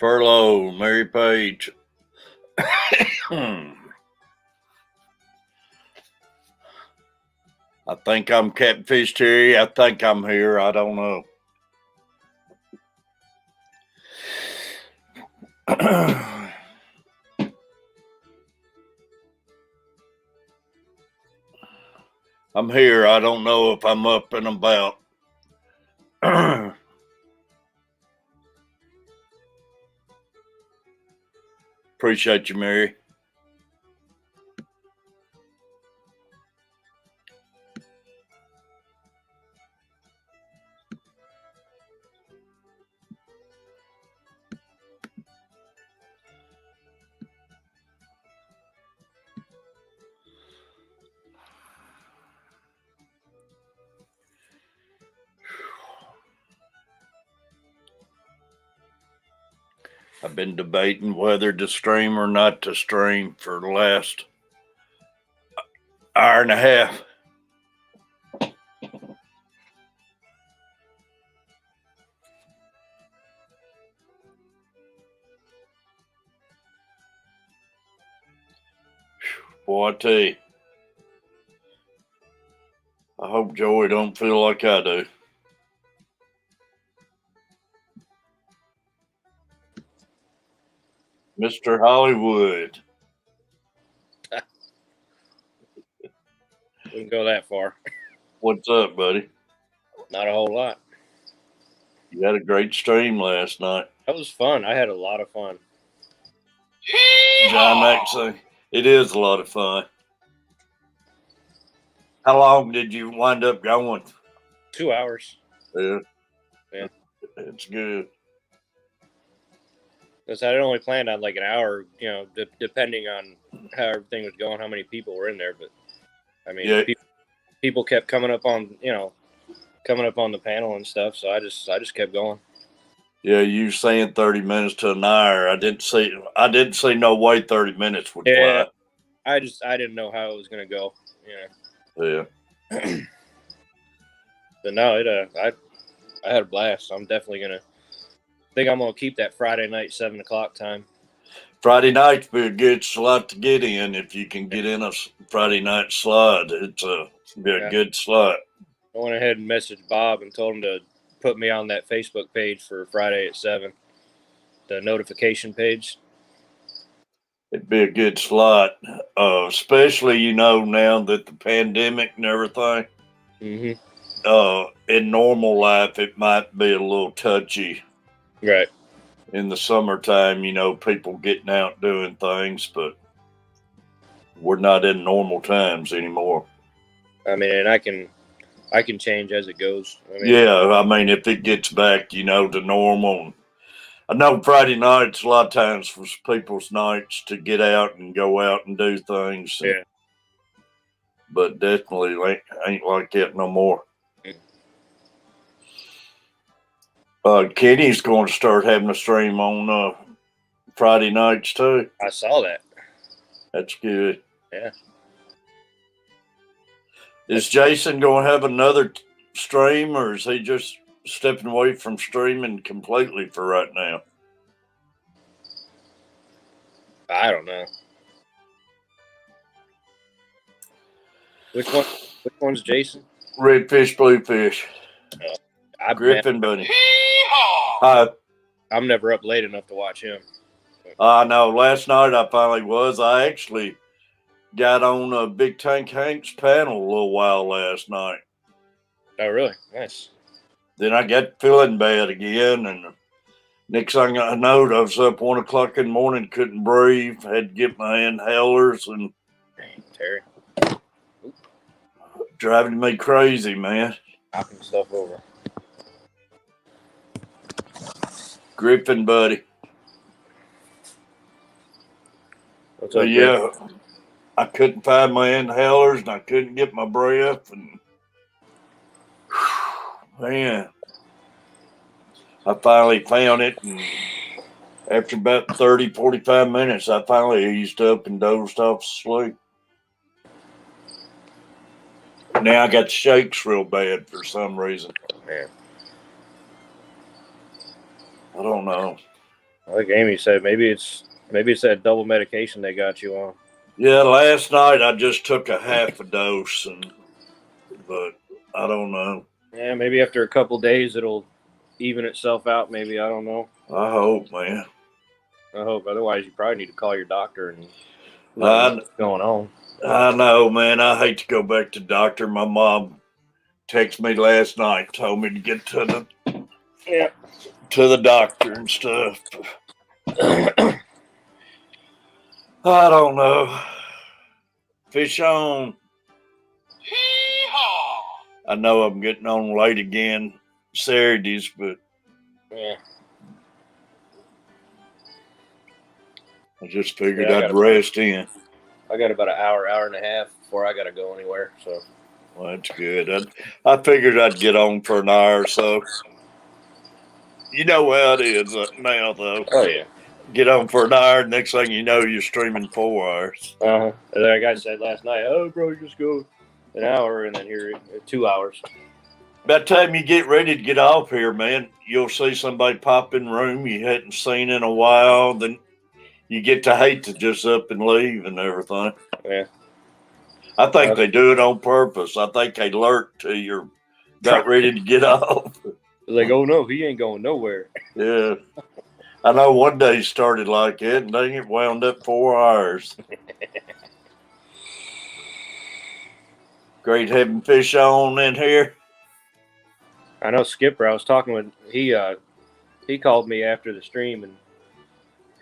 Furlough, Mary Page. I think I'm Catfish Terry. I think I'm here. I don't know. I'm here. I don't know if I'm up and about. Appreciate you, Mary. I've been debating whether to stream or not to stream for the last hour and a half. Boy, I tell you, I hope Joey don't feel like I do. Mr. Hollywood. Wouldn't go that far. What's up, buddy? Not a whole lot. You had a great stream last night. That was fun. I had a lot of fun. John Maxey, it is a lot of fun. How long did you wind up going? 2 hours. Yeah. Yeah. It's good. Because I only planned on like an hour, depending on how everything was going, how many people were in there. But I mean, Yeah. people kept coming up on the panel and stuff. So I just kept going. Yeah, you were saying 30 minutes to an hour. I didn't see no way 30 minutes would fly. I didn't know how it was gonna go. Yeah. But no, I had a blast. I'm definitely gonna. I think I'm gonna keep that Friday night 7:00 time. Friday nights be a good slot to get in if you can get in a Friday night slot. It's be a good slot. I went ahead and messaged Bob and told him to put me on that Facebook page for Friday at 7, the notification page. It'd be a good slot, especially now that the pandemic and everything. Mm-hmm. In normal life, it might be a little touchy. Right. In the summertime, people getting out doing things, but we're not in normal times anymore. I mean, and I can change as it goes. If it gets back, to normal. I know Friday nights a lot of times was people's nights to get out and go out and do things. Yeah. But definitely ain't like that no more. Kenny's going to start having a stream on Friday nights too. I saw that. That's good. Yeah. Is Jason going to have another stream, or is he just stepping away from streaming completely for right now? I don't know. Which one's Jason? Red fish, blue fish. Griffin Bunny. I'm never up late enough to watch him. I know. Last night I finally was. I actually got on Big Tank Hank's panel a little while last night. Oh, really? Nice. Then I got feeling bad again, and next thing I know, I was up 1 o'clock in the morning, couldn't breathe, had to get my inhalers, and Terry, driving me crazy, man. Knocking stuff over. Griffin, buddy. What's up, yeah, I couldn't find my inhalers, and I couldn't get my breath, and man, I finally found it, and after about 30, 45 minutes, I finally eased up and dozed off to sleep. Now I got the shakes real bad for some reason. Man. I don't know. Like Amy said, maybe it's that double medication they got you on. Yeah, last night I just took a half a dose, but I don't know. Yeah, maybe after a couple days it'll even itself out. Maybe, I don't know. I hope, man. I hope. Otherwise, you probably need to call your doctor and let them know what's going on. I know, man. I hate to go back to doctor. My mom texted me last night, told me to get to the doctor and stuff. I don't know. Fish on. I know I'm getting on late again Saturdays, but Yeah. I just figured I'd rest in. I got about an hour and a half before I got to go anywhere. So, well, that's good. I figured I'd get on for an hour or so. You know how it is now, though. Oh yeah. Get on for an hour. Next thing you know, you're streaming 4 hours. Like I said last night, oh, bro, just go an hour and then here 2 hours. By the time you get ready to get off here, man, you'll see somebody pop in the room you hadn't seen in a while. Then you get to hate to just up and leave and everything. Yeah. I think they do it on purpose. I think they lurk till you're about ready to get off. Like, oh no, he ain't going nowhere. Yeah. I know one day he started like it, and dang it, wound up 4 hours. Great having Fish on in here. I know Skipper. I was talking with he called me after the stream and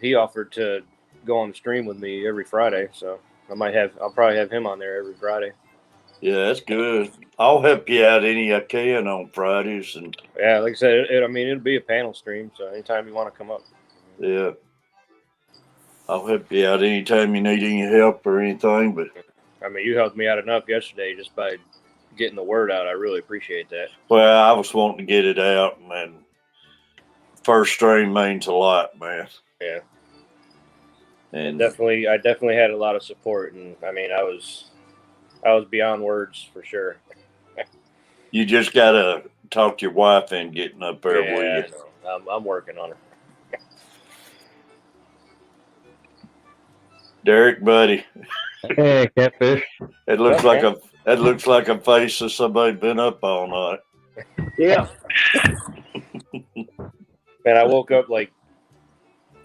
he offered to go on the stream with me every Friday. So I'll probably have him on there every Friday. Yeah, that's good. I'll help you out any I can on Fridays. And yeah, like I said, it'll be a panel stream. So anytime you want to come up. Yeah. I'll help you out anytime you need any help or anything. But I mean, you helped me out enough yesterday just by getting the word out. I really appreciate that. Well, I was wanting to get it out, and first stream means a lot, man. Yeah. And I definitely had a lot of support, and I mean, I was beyond words for sure. You just gotta talk your wife into getting up there with you. I'm working on her. Derek, buddy. Hey, Catfish. It looks like a face of somebody been up all night. Yeah. Man, I woke up like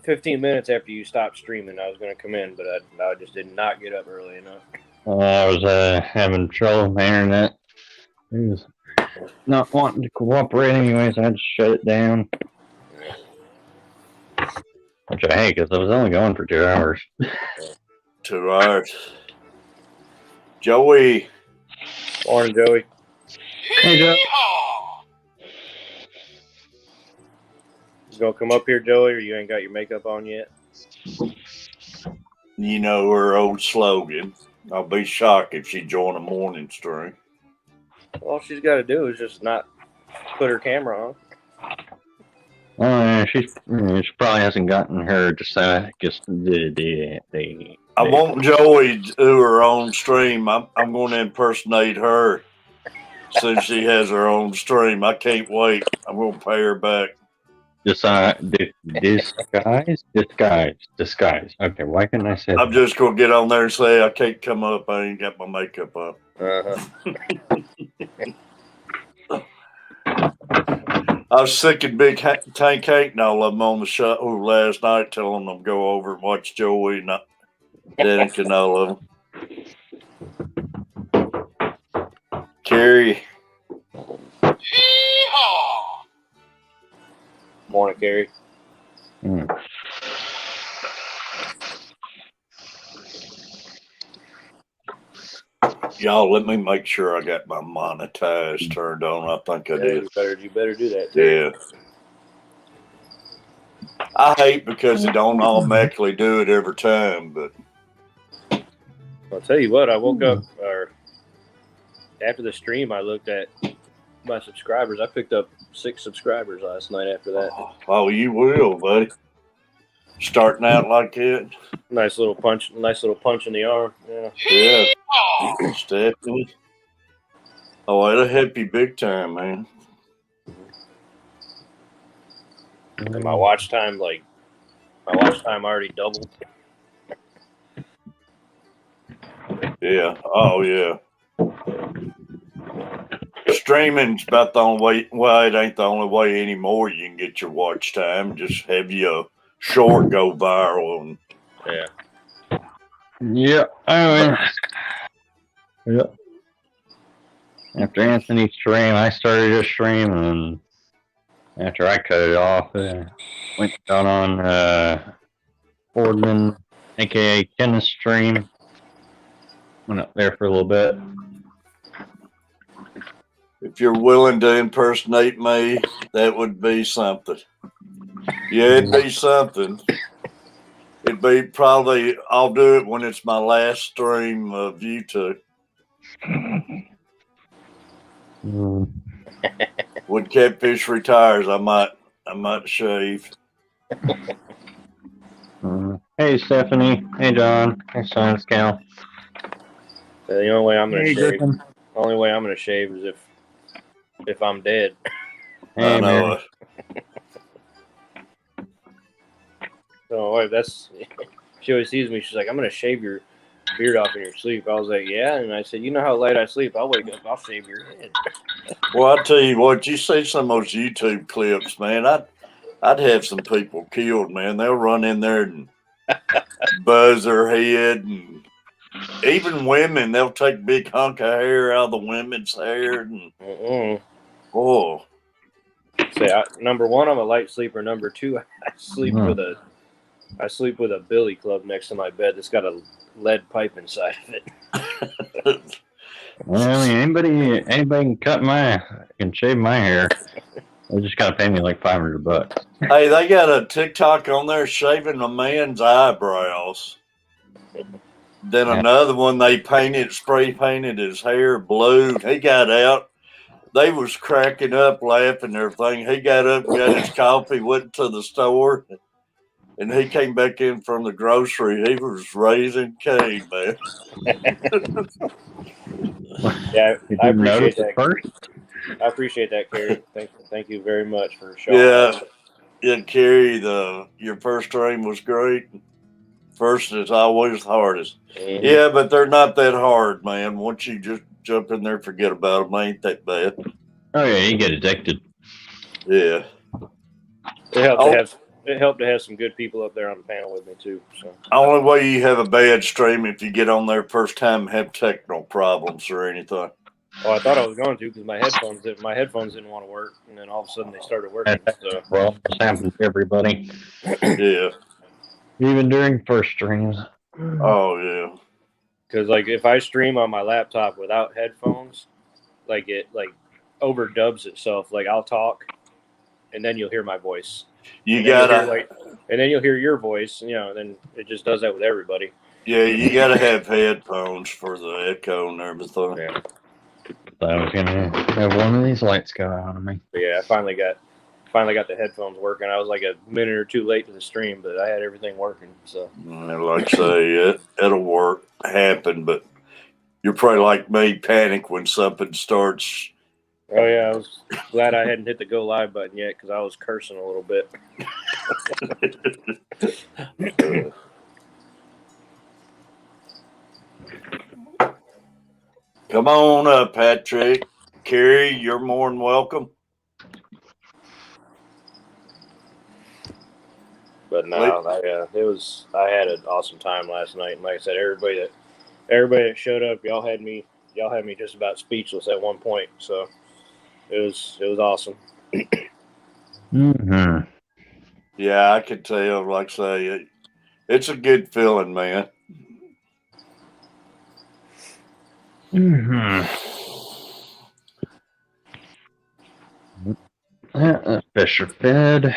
15 minutes after you stopped streaming. I was going to come in, but I just did not get up early enough. I was having trouble with my internet. It was not wanting to cooperate anyways. I had to shut it down. Which I hate because I was only going for 2 hours. 2 hours. Joey. Morning, Joey. Hey, Joe. You gonna come up here, Joey, or you ain't got your makeup on yet? You know her old slogan. I'll be shocked if she join a morning stream. All she's got to do is just not put her camera on. Oh, yeah, she probably hasn't gotten her just I want Joey to do her own stream. I'm going to impersonate her since she has her own stream. I can't wait. I'm going to pay her back. Disguise. Okay, why couldn't I say that? I'm just going to get on there and say I can't come up. I ain't got my makeup up. I was sick and Big Tank Hank and all of them on the show last night, telling them to go over and watch Joey and Danica and all of them. Carrie. Morning, Carrie. Y'all, let me make sure I got my monetize turned on. I think I did. You better do that too. Yeah. I hate because they don't automatically do it every time, but I'll tell you what, I woke up after the stream, I looked at my subscribers. I picked up 6 subscribers last night after that. Oh, you will, buddy. Starting out like that. Nice little punch in the arm. Yeah. Stephanie. Oh, it'll help you big time, man. And my watch time, like My watch time already doubled. Yeah. Oh, yeah. Streaming's about the only way. Well, it ain't the only way anymore. You can get your watch time. Just have your short go viral. And Yeah. Yeah. Yeah. After Anthony's stream, I started a stream, and after I cut it off, went down on Boardman, aka Kenneth's stream. Went up there for a little bit. if you're willing to impersonate me, that would be something. Yeah, it'd be something. It'd be probably, I'll do it when it's my last stream of YouTube. When Catfish retires, I might shave. Hey, Stephanie. Hey, John. Hey, Science Cal. The only way I'm gonna Hey, shave. Griffin. Only way I'm gonna shave is if I'm dead. Hey, I know man. it. So that's. She always sees me. She's like, "I'm gonna shave your beard off in your sleep." I was like, "Yeah," and I said, "You know how late I sleep? I'll wake up. I'll shave your head." Well, I tell you what, you see some of those YouTube clips, man. I'd have some people killed, man. They'll run in there and buzz their head, and even women, they'll take a big hunk of hair out of the women's hair, and oh, Say, number one, I'm a light sleeper. Number two, I sleep with a billy club next to my bed that's got a lead pipe inside of it. Well, I mean, anybody can shave my hair. They just gotta pay me like $500. hey, they got a TikTok on there shaving a man's eyebrows. Then another one, they spray painted his hair blue. He got out. They was cracking up, laughing and everything. He got up, got his coffee, went to the store, and he came back in from the grocery. He was raising Cain, man. Yeah, Did I you appreciate notice it that. first? I appreciate that, Carrie. Thank you very much for showing Yeah, that. yeah, Carrie, your first stream was great. First is always the hardest. Mm-hmm. Yeah, but they're not that hard, man. Once you just jump in there, forget about them. They ain't that bad. Oh yeah, you get addicted. Yeah. It helped to have some good people up there on the panel with me too. So Only way you have a bad stream if you get on there first time and have technical problems or anything. I thought I was going to because my headphones didn't want to work, and then all of a sudden they started working. So Well, this happens to everybody. Yeah. Even during first streams. Oh yeah. because like if I stream on my laptop without headphones, like it overdubs itself. Like I'll talk, and then you'll hear my voice. You gotta, and then you'll hear your voice. Then it just does that with everybody. yeah, you gotta have headphones for the echo and everything. Yeah. I was gonna have one of these lights go out on me. But yeah, I finally got the headphones working. I was like a minute or two late to the stream, but I had everything working. So Like I say, it'll happen, but you're probably like me, panic when something starts. Oh yeah, I was glad I hadn't hit the go live button yet because I was cursing a little bit. Come on up, Patrick. Carrie, you're more than welcome. But no, I had an awesome time last night, and like I said, everybody that showed up, y'all had me just about speechless at one point. So it was awesome. Mm-hmm. Yeah, I could tell. Like I say, it's a good feeling, man. Mm-hmm. Yeah, the fish are fed.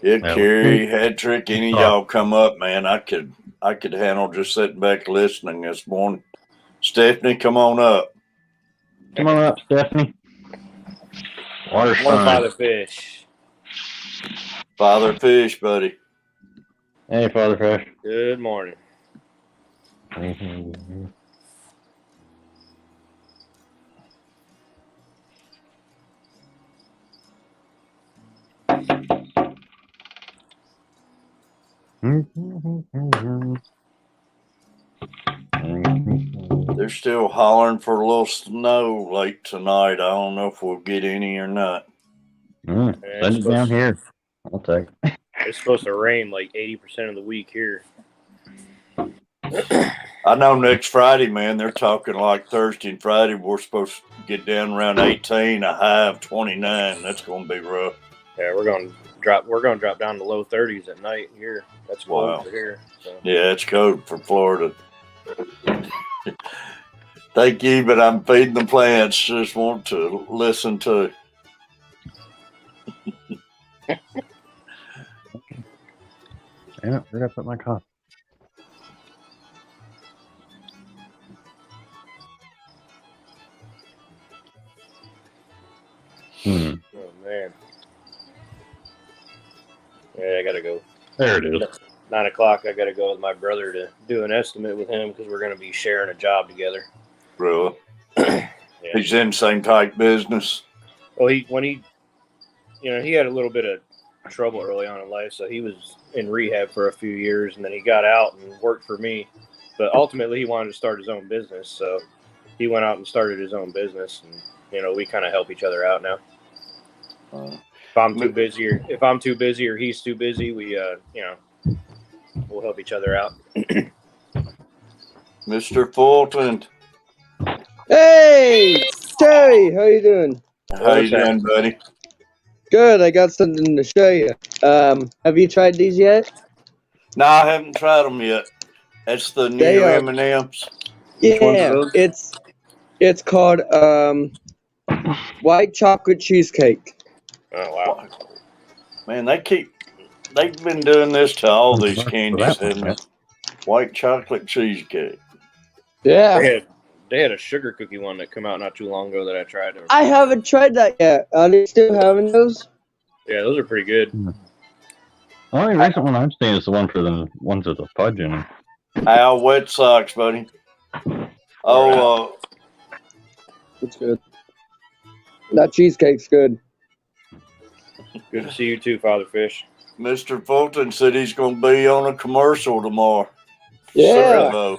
Yeah, Carrie, Patrick, any of y'all come up, man. I could handle just sitting back listening this morning. Stephanie, come on up. Come on up, Stephanie. Water's fine. Father Fish. Father Fish, buddy. Hey, Father Fish. Good morning. Mm-hmm. They're still hollering for a little snow late tonight. I don't know if we'll get any or not. Send it down here. I'll take it. It's supposed to rain like 80% of the week here. I know next Friday, man, they're talking like Thursday and Friday. We're supposed to get down around 18, a high of 29. That's going to be rough. Yeah, we're going to drop down to low 30s at night here. That's cold for here. So. Yeah, it's cold for Florida. Thank you, but I'm feeding the plants. Just want to listen to. Damn it, where'd I put my coffee? Oh, man. Yeah, I got to go. There it is. 9 o'clock, I got to go with my brother to do an estimate with him because we're going to be sharing a job together. Really? Yeah. He's in the same type business. Well, he had a little bit of trouble early on in life, so he was in rehab for a few years, and then he got out and worked for me. But ultimately, he wanted to start his own business, so he went out and started his own business, and we kind of help each other out now. If I'm too busy, or he's too busy, we we'll help each other out. Mr. Fulton. Hey, Terry, how you doing? How you doing, buddy? Good. I got something to show you. Have you tried these yet? No, I haven't tried them yet. That's the new M&Ms. Yeah, it's called white chocolate cheesecake. Oh wow, man! They've been doing this to all these candies, haven't they? White chocolate cheesecake. Yeah. They had a sugar cookie one that come out not too long ago that I tried. I haven't tried that yet. Are they still having those? Yeah, those are pretty good. The only recent one I've seen is the one for the ones with the fudge in them. Al, wet socks, buddy. Oh, it's good. That cheesecake's good. Good to see you too, Father Fish. Mr. Fulton said he's going to be on a commercial tomorrow. Yeah. Servo.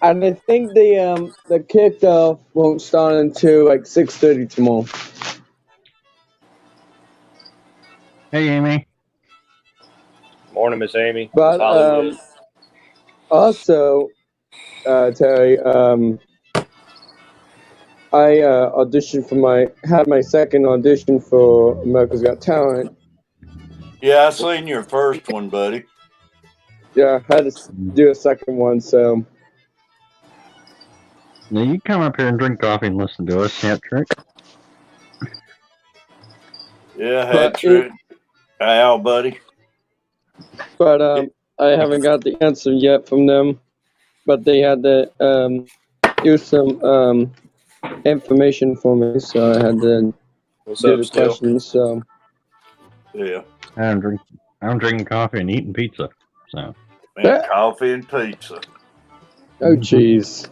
And I think the kickoff won't start until like 6:30 tomorrow. Hey, Amy. Morning, Miss Amy. But also, Terry, I auditioned had my second audition for America's Got Talent. Yeah, I seen your first one, buddy. Yeah, I had to do a second one, so. Now you come up here and drink coffee and listen to us, can't trick? Yeah, had trick. Al, buddy. But I haven't got the answer yet from them. But they had to use some information for me, so I had to do the questions. So. Yeah. I'm drinking coffee and eating pizza. So. Man, coffee and pizza. Oh, jeez.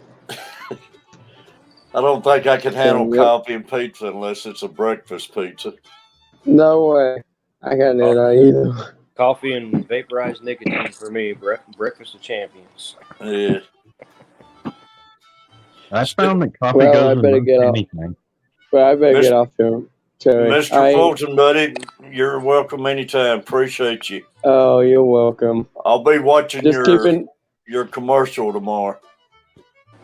I don't think I could handle coffee and pizza unless it's a breakfast pizza. No way. I can't do that either. Coffee and vaporized nicotine for me. Breakfast of champions. Yeah. I found that coffee goes with anything. Well, I better get off here, Terry. Mr. Fulton, buddy, you're welcome anytime. Appreciate you. Oh, you're welcome. I'll be watching your commercial tomorrow.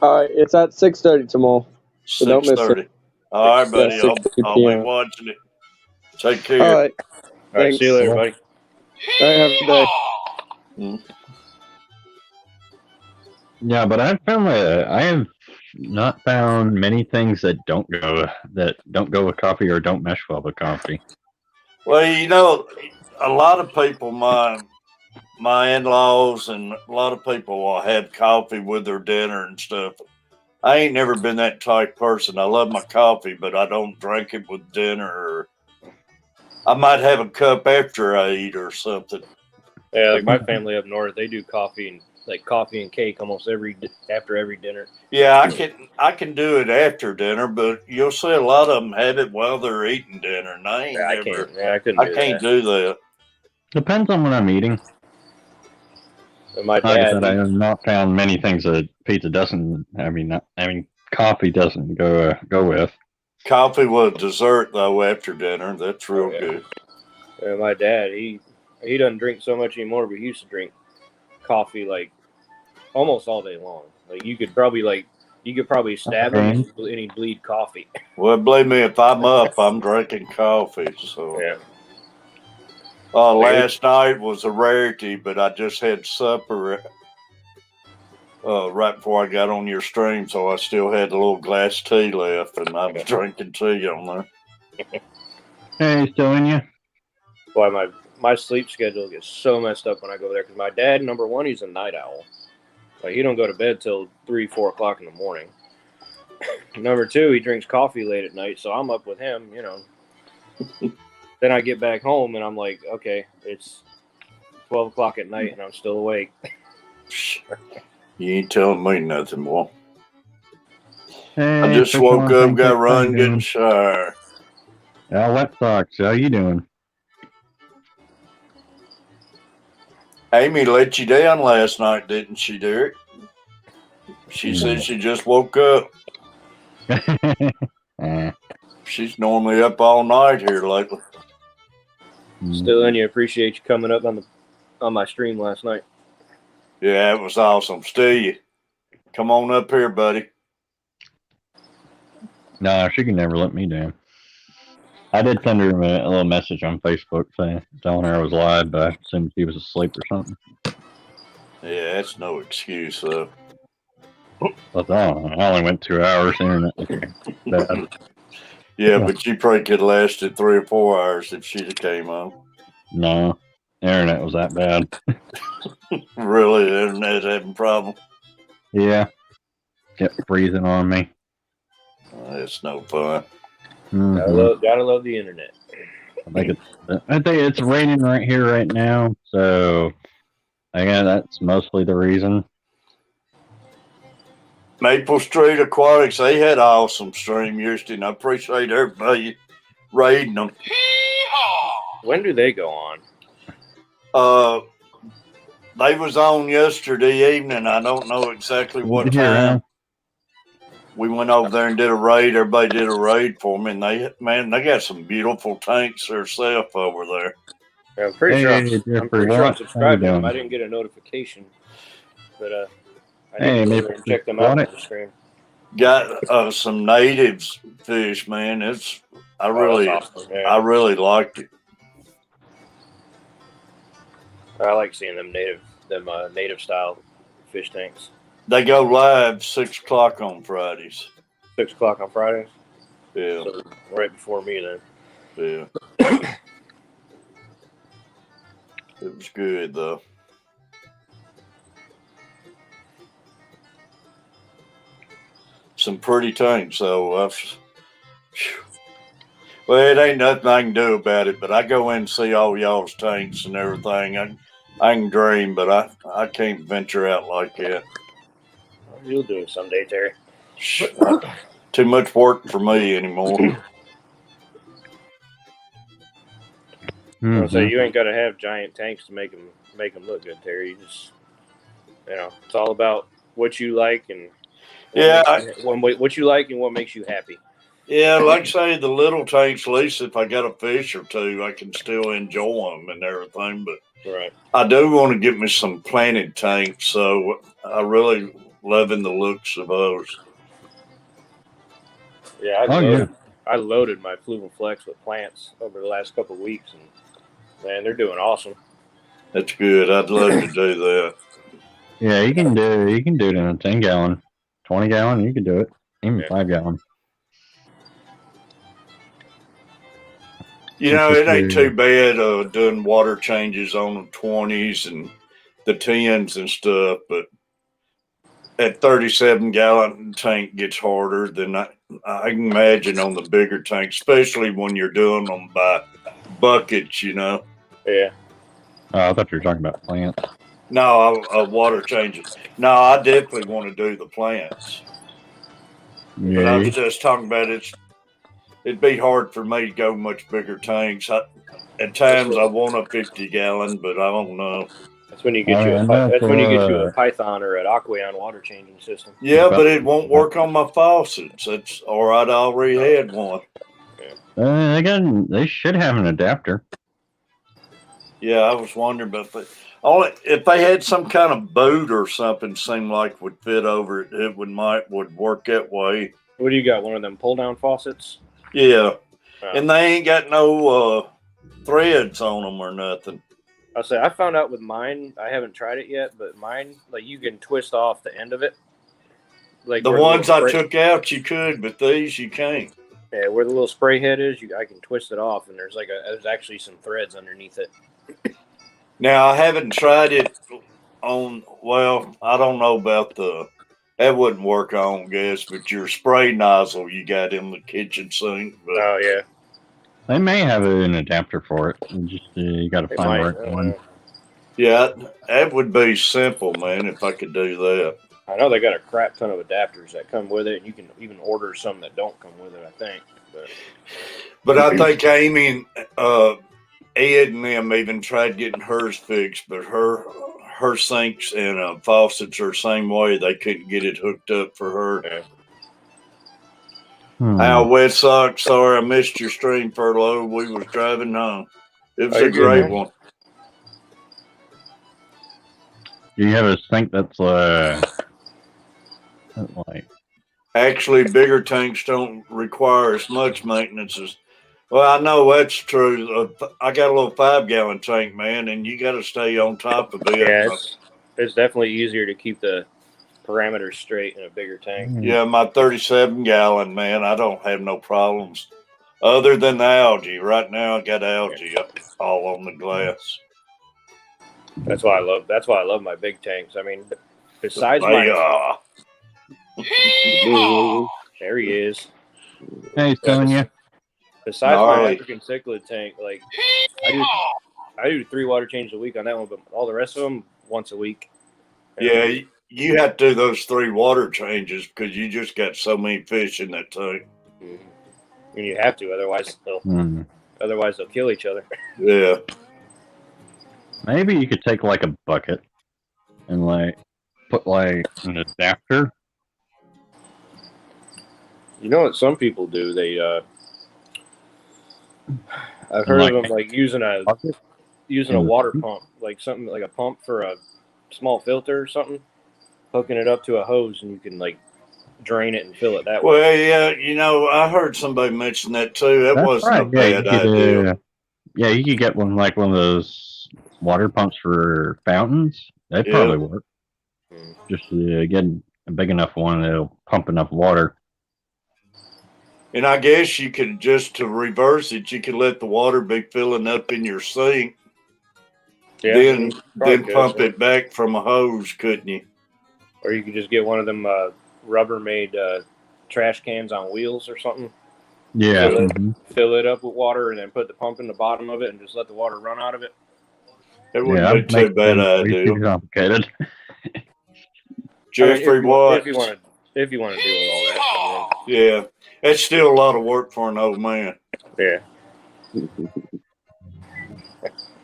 All right, it's at 6:30 tomorrow. So don't miss it. All right, buddy. I'll be watching it. Take care. All right. All right, see you later, buddy. All right, have a good day. Yeah, but I have not found many things that don't go with coffee or don't mesh well with coffee. Well, a lot of people, my in-laws and a lot of people will have coffee with their dinner and stuff. I ain't never been that type person. I love my coffee, but I don't drink it with dinner. Or I might have a cup after I eat or something. Yeah, like my family up north, they do coffee and cake almost after every dinner. Yeah, I can do it after dinner, but you'll see a lot of them have it while they're eating dinner, and I can't do that. Depends on what I'm eating. And my Like I dad, said, I have not found many things that pizza doesn't. Coffee doesn't go with. Coffee with dessert though after dinner. That's real Oh, yeah. good. My dad, he doesn't drink so much anymore, but he used to drink coffee like almost all day long. Like you could probably stab him and he'd bleed coffee. Well, believe me, if I'm up, I'm drinking coffee. So, Yeah. last night was a rarity, but I just had supper right before I got on your stream, so I still had a little glass of tea left, and I was drinking tea on there. Hey, still in you? Boy, my sleep schedule gets so messed up when I go there because my dad, number one, he's a night owl. Like he don't go to bed till 3-4 o'clock in the morning. Number two, he drinks coffee late at night, so I'm up with him. Then I get back home and I'm like, okay, it's 12 o'clock at night and I'm still awake. You ain't telling me nothing, boy. Hey, I just woke up, got run, get in the shower. Yeah, Wet Sox, how you doing? Amy let you down last night, didn't she, Derek? She said she just woke up. She's normally up all night here lately. Still in you. Appreciate you coming up on my stream last night. Yeah, it was awesome. Steve, come on up here, buddy. No, she can never let me down. I did send her a little message on Facebook telling her I was live, but I assumed she was asleep or something. Yeah, that's no excuse, though. But I only went 2 hours. Internet was bad. Yeah, but you probably could have lasted 3 or 4 hours if she'd have came on. No, internet was that bad. Really, the internet's having a problem. Yeah, kept freezing on me. It's no fun. Mm-hmm. Gotta love the internet. I think it's raining right here right now, so I guess that's mostly the reason. Maple Street Aquatics, they had an awesome stream yesterday, and I appreciate everybody raiding them. When do they go on? They was on yesterday evening. I don't know exactly what time. We went over there and did a raid. Everybody did a raid for me, and they got some beautiful tanks themselves over there. Yeah, I'm pretty sure I'm subscribed to them. I didn't get a notification, but I need to go over and check them out on the screen. Got some natives fish, man. I really liked it. I like seeing them native style fish tanks. They go live 6 o'clock on Fridays. 6 o'clock on Fridays? Yeah. So right before me then. Yeah. It was good though. Some pretty tanks though. Well, it ain't nothing I can do about it, but I go in and see all y'all's tanks and everything. I can dream, but I can't venture out like that. You'll do it someday, Terry. Too much work for me anymore. Mm-hmm. So you ain't got to have giant tanks to make them look good, Terry. You just, it's all about what you like and what you like and what makes you happy. Yeah, like I say, the little tanks, at least if I got a fish or two, I can still enjoy them and everything. But right. I do want to get me some planted tanks, so I really loving the looks of those. Yeah, I loaded my Fluval Flex with plants over the last couple of weeks, and man, they're doing awesome. That's good. I'd love to do that. Yeah, you can do it in a 10-gallon, 20-gallon. You can do it, even 5-gallon. It ain't too bad doing water changes on the 20s and the 10s and stuff, but that 37-gallon tank gets harder than I can imagine on the bigger tank, especially when you're doing them by buckets, Yeah. I thought you were talking about plants. No, water changes. No, I definitely want to do the plants. Yeah. But I was just talking about it'd be hard for me to go much bigger tanks. At times I want a 50-gallon, but I don't know. That's when you get you a that's when you get you a Python or an Aqueon water changing system. Yeah, but it won't work on my faucets. Or I'd already had one. They should have an adapter. Yeah, I was wondering about that. Only if they had some kind of boot or something, seemed like would fit over it. It would work that way. What do you got? One of them pull down faucets? Yeah, and they ain't got no threads on them or nothing. I found out with mine. I haven't tried it yet, but mine, like, you can twist off the end of it. Like the ones I took out, you could, but these you can't. Yeah, where the little spray head is, I can twist it off, and there's actually some threads underneath it. Now I haven't tried it on. Well, I don't know about that wouldn't work on gas, but your spray nozzle you got in the kitchen sink. But, oh yeah, they may have an adapter for it. You got to find the right one. Yeah, that would be simple, man. If I could do that. I know they got a crap ton of adapters that come with it, and you can even order some that don't come with it, I think. But I think Amy, Ed and them even tried getting hers fixed, but her sinks and faucets are the same way. They couldn't get it hooked up for her. Yeah. Al Wet Sock, sorry I missed your stream, Furlough. We was driving home. It was a great one. Do you have a sink that's like? Actually, bigger tanks don't require as much maintenance as. Well, I know that's true. I got a little 5-gallon tank, man, and you got to stay on top of it. Yeah, it's definitely easier to keep the parameters straight in a bigger tank. Yeah, my 37-gallon, man, I don't have no problems. Other than the algae. Right now, I got algae all on the glass. That's why I love my big tanks. I mean, besides my. There he is. Hey, Sonia. Besides my African cichlid tank, like I do 3 water changes a week on that one, but all the rest of them once a week. Yeah, you have to do those 3 water changes because you just got so many fish in that tank. Mm-hmm. And you have to, otherwise they'll kill each other. Yeah. Maybe you could take like a bucket and like put like an adapter. You know what some people do? They I've heard of them like using a water pump, like something like a pump for a small filter or something, hooking it up to a hose, and you can like drain it and fill it that way. Well, yeah, you know, I heard somebody mention that too. That wasn't a bad idea. Yeah, you could get one of those water pumps for fountains. They probably work. Just get a big enough one that'll pump enough water. And I guess you could just to reverse it, you could let the water be filling up in your sink. Yeah, then pump it back from a hose, couldn't you? Or you could just get one of them Rubbermaid trash cans on wheels or something. Yeah. Fill it up with water and then put the pump in the bottom of it and just let the water run out of it. It wouldn't be too bad idea. Too complicated. Jeffrey Watts. If you want to do all that. Yeah. That's still a lot of work for an old man. Yeah.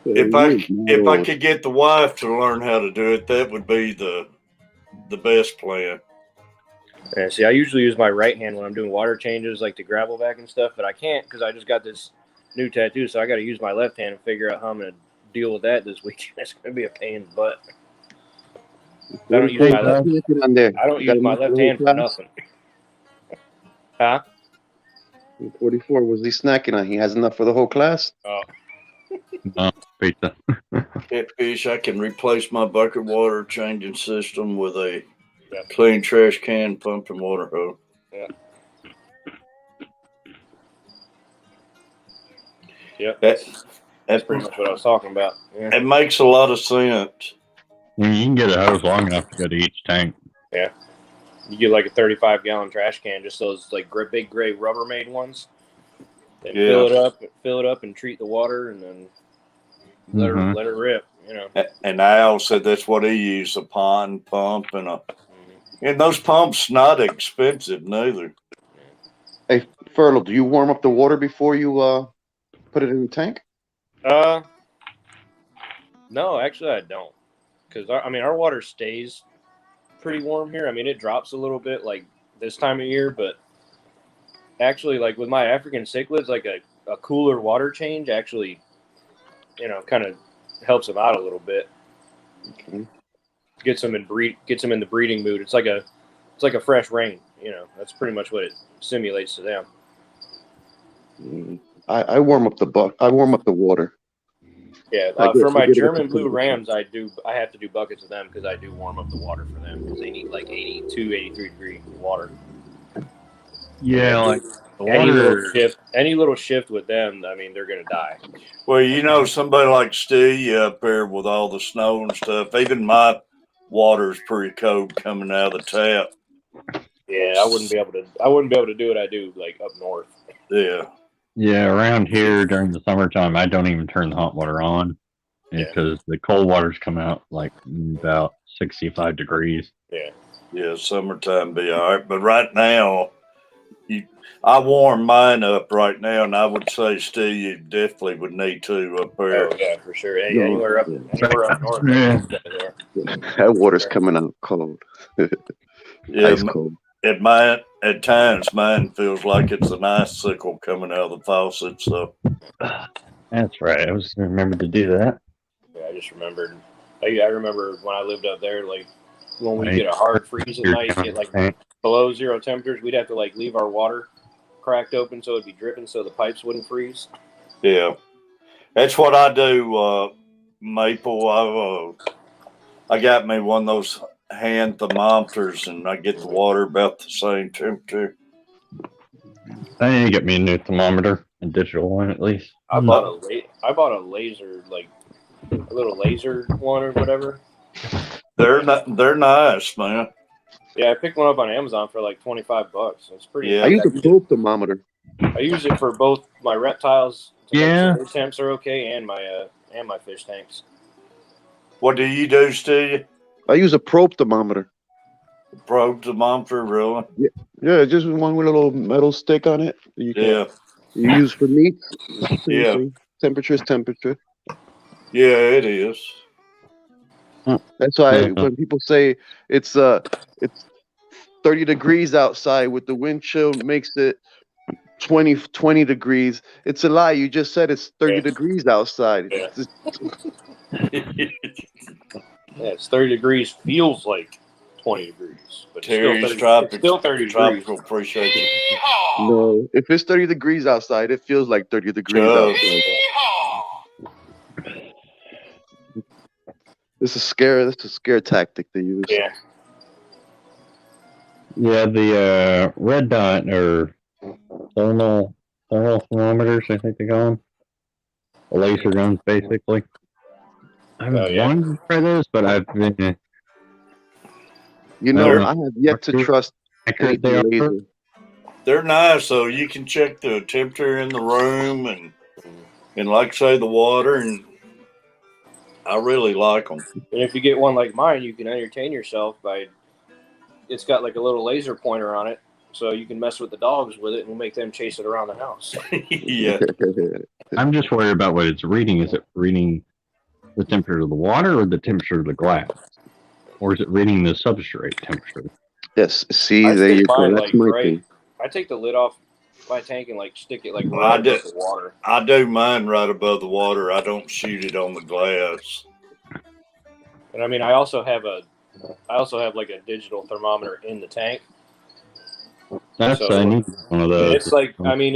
If I could get the wife to learn how to do it, that would be the best plan. Yeah, see, I usually use my right hand when I'm doing water changes, like the gravel vac and stuff, but I can't because I just got this new tattoo, so I got to use my left hand and figure out how I'm going to deal with that this weekend. It's going to be a pain in the butt. I don't use my left hand for nothing. Huh? 44, was he snacking on? He has enough for the whole class? Oh. No, pizza. Catfish, I can replace my bucket water changing system with a clean trash can pumping water hose. Yeah. Yep. That's pretty much what I was talking about. Yeah. It makes a lot of sense. You can get a hose long enough to go to each tank. Yeah. You get like a 35-gallon trash can, just those like big gray Rubbermaid ones. Then fill it up, and treat the water, and then let it rip. You know. And Al said that's what he used, a pond pump and those pumps not expensive neither. Hey, Furlough, do you warm up the water before you put it in the tank? No, actually I don't. because I mean our water stays pretty warm here. I mean it drops a little bit like this time of year, but actually like with my African cichlids, like a cooler water change actually, kind of helps them out a little bit. Okay. Gets them in the breeding mood. It's like a fresh rain. That's pretty much what it simulates to them. I warm up I warm up the water. Yeah, for my German blue rams, I have to do buckets of them because I do warm up the water for them because they need like 82, 83 degree water. Yeah, like the any little shift with them, I mean, they're gonna die. Well, somebody like Steve up there with all the snow and stuff. Even my water's pretty cold coming out of the tap. Yeah, I wouldn't be able to do what I do like up north. Yeah. Yeah, around here during the summertime, I don't even turn the hot water on because the cold water's come out like about 65 degrees. Yeah. Yeah, summertime be all right. But right now, I warm mine up right now, and I would say, Steve, you definitely would need to up there. Oh, yeah, for sure. Anywhere up north. Yeah. That water's coming out cold. Yeah, Ice cold. At times, mine feels like it's an icicle coming out of the faucet. So That's right. I was going to remember to do that. Yeah, I just remembered. I remember when I lived up there, like when we get a hard freeze at night, get like below 0 temperatures, we'd have to like leave our water cracked open so it'd be dripping so the pipes wouldn't freeze. yeah, that's what I do. Maple, I got me one of those hand thermometers, and I get the water about the same temperature. I need to get me a new thermometer, a digital one at least. I bought a laser, like a little laser one or whatever. They're nice, man. Yeah, I picked one up on Amazon for like $25. It's pretty. Yeah. I use a probe thermometer. I use it for both my reptiles. To Yeah. make sure their temps are okay, and my fish tanks. What do you do, Steve? I use a probe thermometer. Probe thermometer, really? Yeah, just one with a little metal stick on it. You use for meat. Yeah. Temperature is temperature. Yeah, it is. That's why when people say it's 30 degrees outside with the wind chill makes it 20 degrees, it's a lie. You just said it's 30 degrees outside. Yeah. Yeah, it's 30 degrees. Feels like 20 degrees, but it's still 30 degrees. Tropical, appreciate it. No, if it's 30 degrees outside, it feels like 30 degrees outside. This is a scare tactic they use. Yeah. Yeah, the red dot or thermal thermometers, I think they call them. Laser guns, basically. I wanted to try those, but I've been. I have yet to trust accurate they laser. They're nice, though. You can check the temperature in the room and like I say, the water, and I really like them. And if you get one like mine, you can entertain yourself by. It's got like a little laser pointer on it, so you can mess with the dogs with it and make them chase it around the house. Yeah. I'm just worried about what it's reading. Is it reading the temperature of the water or the temperature of the glass? Or is it reading the substrate temperature? Yes. See, there you go. That's my thing. I take the lid off my tank and like stick it like right above the water. I do mine right above the water. I don't shoot it on the glass. And I mean, I also have like a digital thermometer in the tank. I need one of those. It's like, I mean,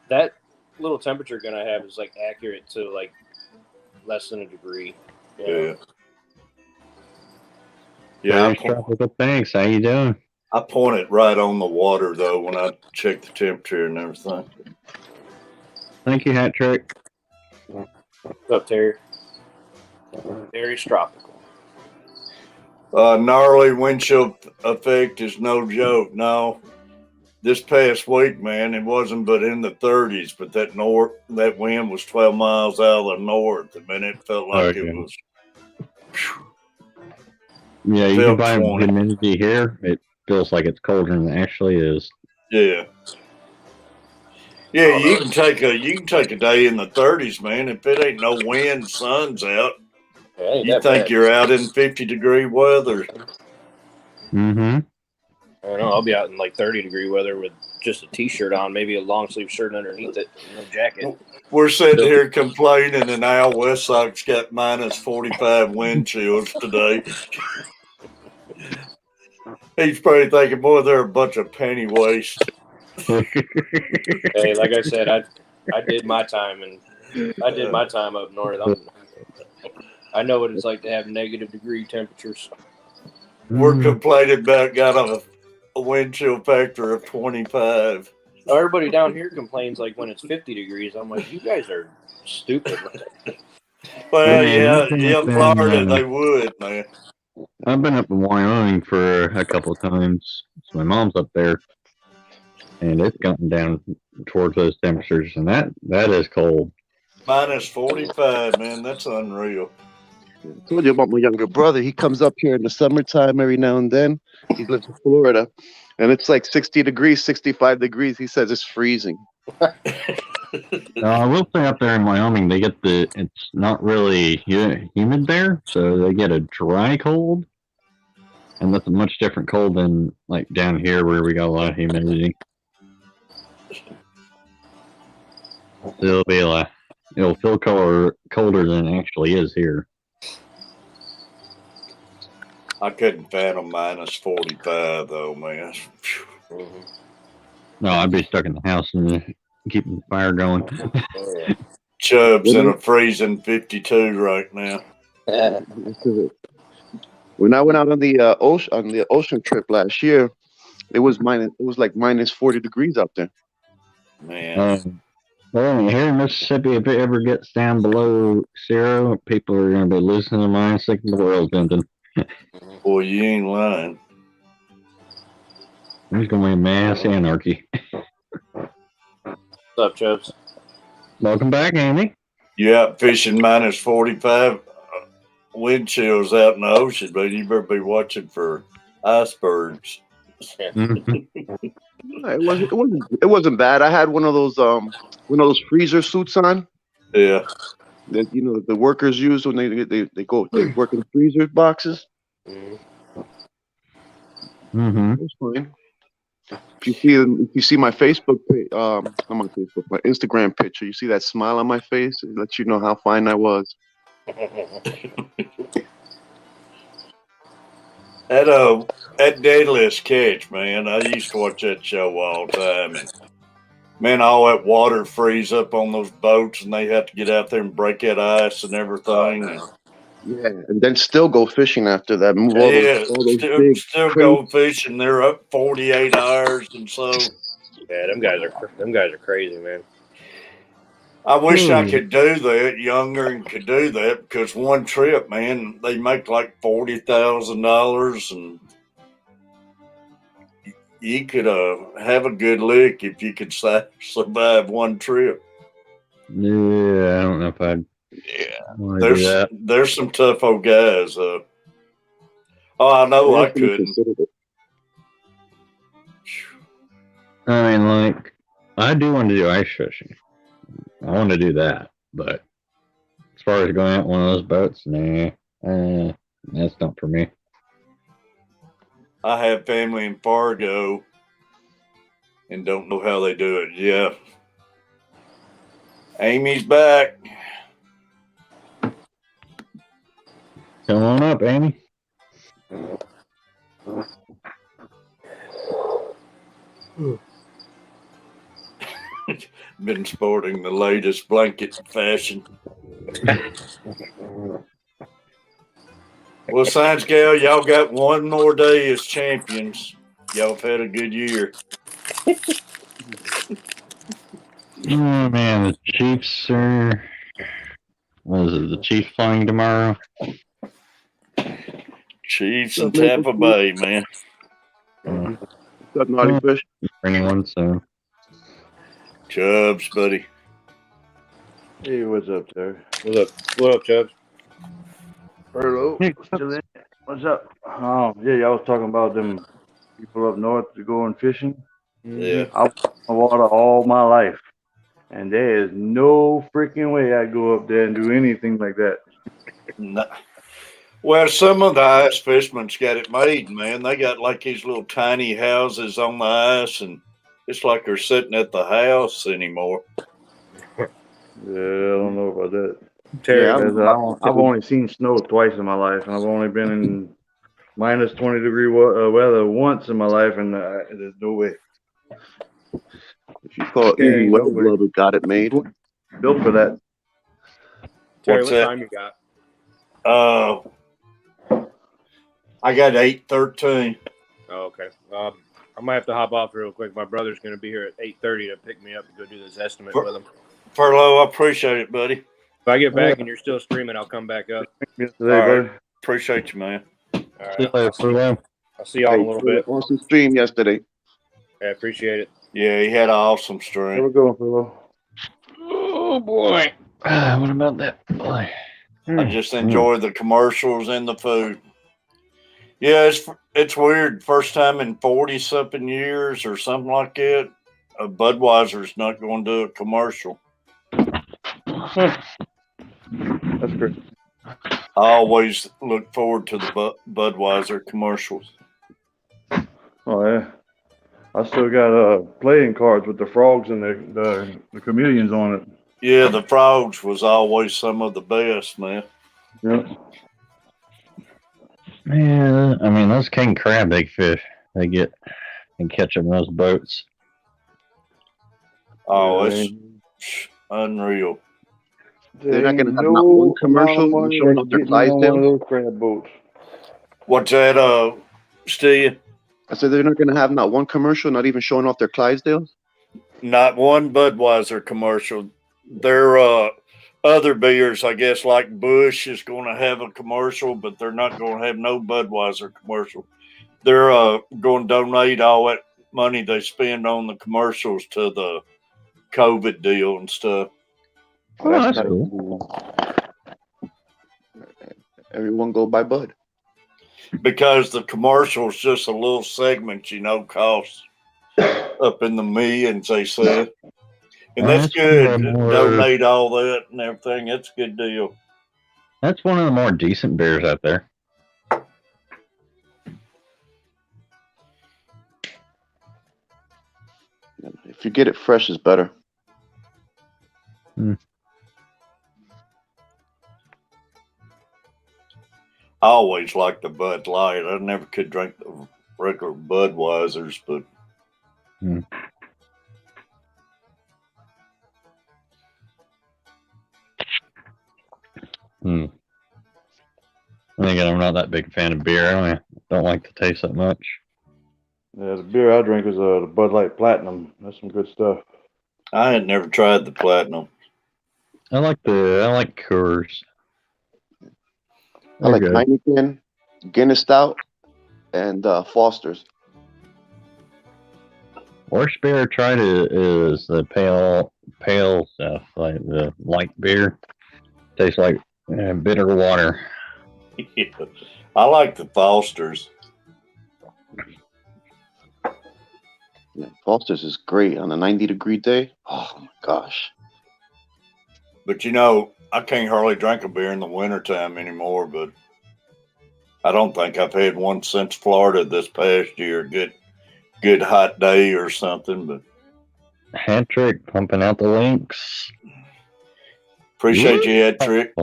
that little temperature gun I have is like accurate to like less than a degree. Yeah. Thanks. How you doing? I point it right on the water though when I check the temperature and everything. Thank you, Hat Trick. What's up, Terry? Terry's tropical. Gnarly wind chill effect is no joke. No, this past week, man, it wasn't but in the 30s, but that wind was 12 miles out of the north. I mean, it felt like it was. Yeah, you can buy humidity here. It feels like it's colder than it actually is. Yeah. Yeah, you can take a day in the 30s, man. If it ain't no wind, sun's out, Yeah, ain't You that think bad. you're out in 50-degree weather? Mm-hmm. I don't know. I'll be out in like 30-degree weather with just a t-shirt on, maybe a long sleeve shirt underneath it, no jacket. We're sitting here complaining, and Al Westsock's got minus 45 wind chills today. He's probably thinking, boy, they're a bunch of penny waste. Hey, like I said, I did my time, and I did my time up north. I know what it's like to have negative degree temperatures. We're complaining about got a wind chill factor of 25. Everybody down here complains like when it's 50 degrees. I'm like, you guys are stupid. Well, Man, yeah, Florida, they would, man. I've been up in Wyoming for a couple of times. So my mom's up there, and it's gotten down towards those temperatures, and that is cold. Minus 45, man. That's unreal. I told you about my younger brother. He comes up here in the summertime every now and then. He lives in Florida, and it's like 60 degrees, 65 degrees. He says it's freezing. I will say up there in Wyoming, it's not really humid there, so they get a dry cold, and that's a much different cold than like down here where we got a lot of humidity. It'll feel colder than it actually is here. I couldn't fathom minus 45, though, man. No, I'd be stuck in the house and keeping the fire going. Chubb's in a freezing 52 right now. When I went out on the ocean trip last year, it was like minus 40 degrees out there. Man. Well, here in Mississippi, if it ever gets down below 0, people are going to be losing their minds, thinking the world's ending. Boy, you ain't lying. There's going to be mass anarchy. What's up, Chubbs? Welcome back, Andy. You out fishing minus 45 wind chills out in the ocean, but you better be watching for icebergs. It wasn't bad. I had one of those freezer suits on. Yeah. That the workers use when they work in freezer boxes. Mm-hmm. It was fine. If you see my Facebook page, not my Facebook, my Instagram picture, you see that smile on my face. It lets you know how fine I was. That Deadliest Catch, man. I used to watch that show all the time, and man, all that water freeze up on those boats, and they have to get out there and break that ice and everything. Yeah, and then still go fishing after that. Move all those still go fishing. They're up 48 hours, and so yeah, them guys are crazy, man. I wish I could do that younger and could do that, because one trip, man, they make like $40,000, and you could have a good lick if you could survive one trip. Yeah, I don't know if I'd. Yeah, there's some tough old guys. I know I couldn't. I mean, like, I do want to do ice fishing. I want to do that, but as far as going out one of those boats, nah, that's not for me. I have family in Fargo and don't know how they do it. Yeah. Amy's back. Come on up, Amy. Been sporting the latest blanket fashion. Well, Science Gal, y'all got one more day as champions. Y'all have had a good year. Oh man, the Chiefs are. What is it? The Chiefs playing tomorrow? Chiefs and Tampa Bay, man. Got naughty fish. For anyone, so. Chubbs, buddy. Hey, what's up, there? What up, Chubbs? Hello. What's up? Yeah, y'all was talking about them people up north going fishing. Yeah. I've been on the water all my life, and there is no freaking way I'd go up there and do anything like that. No. Well, some of the ice fishermen's got it made, man. They got like these little tiny houses on the ice, and it's like they're sitting at the house anymore. Yeah, I don't know about that. Terry, Yeah, I've only seen snow twice in my life, and I've only been in minus 20-degree weather once in my life, and there's no way. if you call it Terry, easy weather glove, it got it made. Built for that. Terry, What's what that? time you got? I got 8:13. Oh, okay. I might have to hop off real quick. My brother's going to be here at 8:30 to pick me up to go do this estimate with him. Furlough, I appreciate it, buddy. If I get back and you're still streaming, I'll come back up. Yesterday, All right. buddy. Appreciate you, man. All See right. you later, Furlough. I'll see y'all in a little bit. Awesome stream yesterday. I appreciate it. Yeah, he had an awesome There stream. we go, fellow. Oh boy. What about that boy? I just enjoy the commercials and the food. Yeah, it's weird. First time in 40-something years or something like that, Budweiser's not going to do a commercial. That's great. I always look forward to the Budweiser commercials. Oh yeah. I still got playing cards with the frogs and the chameleons on it. Yeah, the frogs was always some of the best, man. Yep. Yeah, I mean those king crab big fish they get and catch them in those boats. Oh, Yeah, it's unreal. They're not gonna ain't have not one commercial amount of money showing that off their can get me on one Clydesdale. of those crab boats. What's that, Steve? I said they're not gonna have not one commercial, not even showing off their Clydesdales. Not one Budweiser commercial. Their other beers, I guess, like Bush is going to have a commercial, but they're not going to have no Budweiser commercial. They're going to donate all that money they spend on the commercials to the COVID deal and stuff. Oh, that's kinda cool. Everyone go by Bud. Because the commercial's just a little segment, costs up in the millions, they said. And that's good. Donate all that and everything. It's a good deal. That's one of the more decent beers out there. If you get it fresh, it's better. I always liked the Bud Light. I never could drink the regular Budweisers, but Again, I'm not that big a fan of beer. I don't like the taste that much. Yeah, the beer I drink is the Bud Light Platinum. That's some good stuff. I had never tried the Platinum. I like Coors. I like They're good. Heineken, Guinness Stout, and Foster's. Worst beer I tried is the pale stuff, like the light beer. Tastes like bitter water. I like the Fosters. Yeah, Foster's is great on a 90-degree day. Oh my gosh. But I can't hardly drink a beer in the wintertime anymore, but I don't think I've had one since Florida this past year. Good hot day or something, but Hat trick pumping out the links. appreciate you, Ed Trick.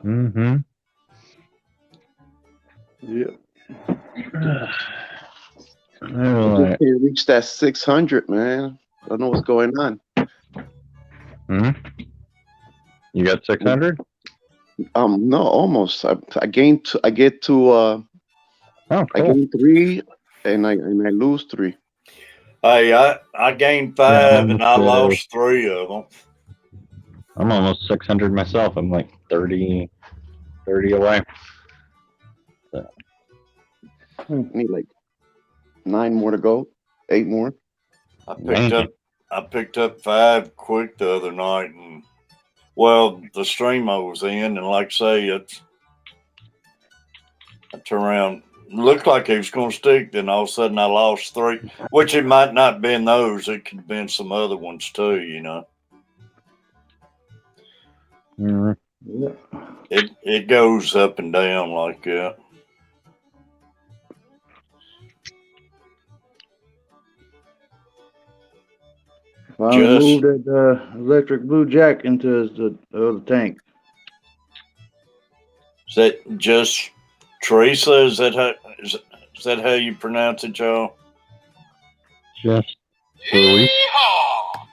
Mm-hmm. Yep. I just can't reach that 600, man. I don't know what's going on. You got 600? No, almost. I gained. I get to. Oh, I cool. gain 3, and I lose 3. Hey, I gained 5 and I lost 3 of them. I'm almost 600 myself. I'm like 30 away. So. Need like 9 more to go. 8 more. I picked up 5 quick the other night, and the stream I was in, and like I say, I turn around looked like he was going to stick. Then all of a sudden I lost 3, which it might not have been those. It could have been some other ones too, you know. Mm. Yeah. It goes up and down like that. Finally Just- moved that electric blue jack into the other tank. Is that just Teresa? Is that how you pronounce it, Joe? Just Teresa.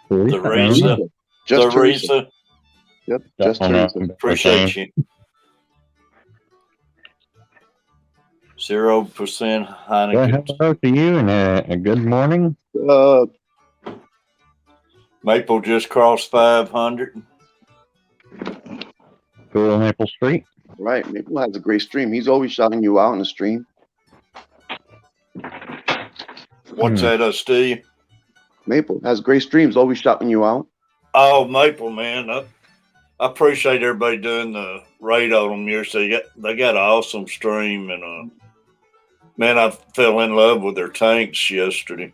Teresa. Just Teresa. Teresa. Yep, just Don't know. Teresa. Appreciate you. 0% Well, Heineken. hello to you and a good morning. Maple just crossed 500. Cool Maple Street. Right. Maple has a great stream. He's always shouting you out on the stream. What's that, Steve? Maple has great streams, always shouting you out. Oh, Maple, man. I appreciate everybody doing the raid on them yesterday. They got an awesome stream. And, man, I fell in love with their tanks yesterday.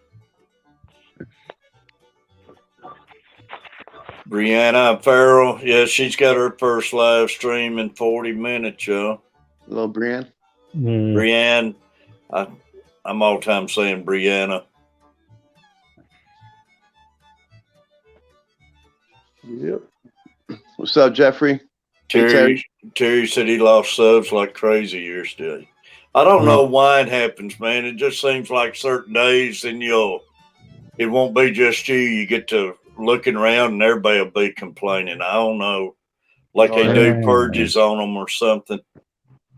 Brianna Farrell, yeah, she's got her first live stream in 40 minutes, y'all. Hello, Brianne. Brianne, I'm all time saying Brianna. Yep. What's up, Jeffrey? Hey, Terry said he lost subs like crazy yesterday. I don't know why it happens, man. It just seems like certain days, and it won't be just you. You get to looking around, and everybody will be complaining. I don't know, like they do purges on them or something.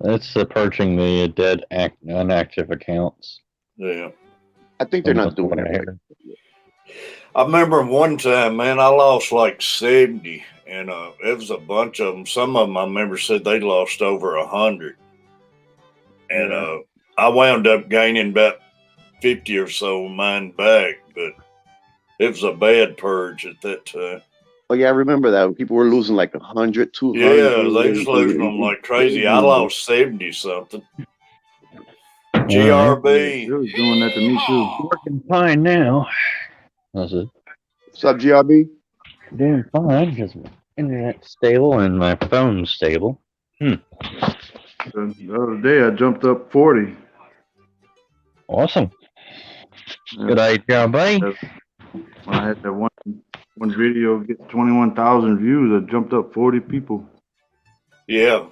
It's purging the dead inactive accounts. Yeah, I think they're not doing it. it. I remember one time, man, I lost like 70, and it was a bunch of them. Some of them I remember said they lost over 100, and I wound up gaining about 50 or so of mine back, but it was a bad purge at that time. Oh yeah, I remember that. People were losing like 100, 200. Yeah, they was losing them like crazy. I lost 70 something. GRB. It was doing that to me too. Working fine now. That's it. What's up, GRB? Doing fine because my internet's stable and my phone's stable. The other day I jumped up 40. Awesome. Yeah. Good idea, buddy. I had that one video get 21,000 views. I jumped up 40 people. Yeah.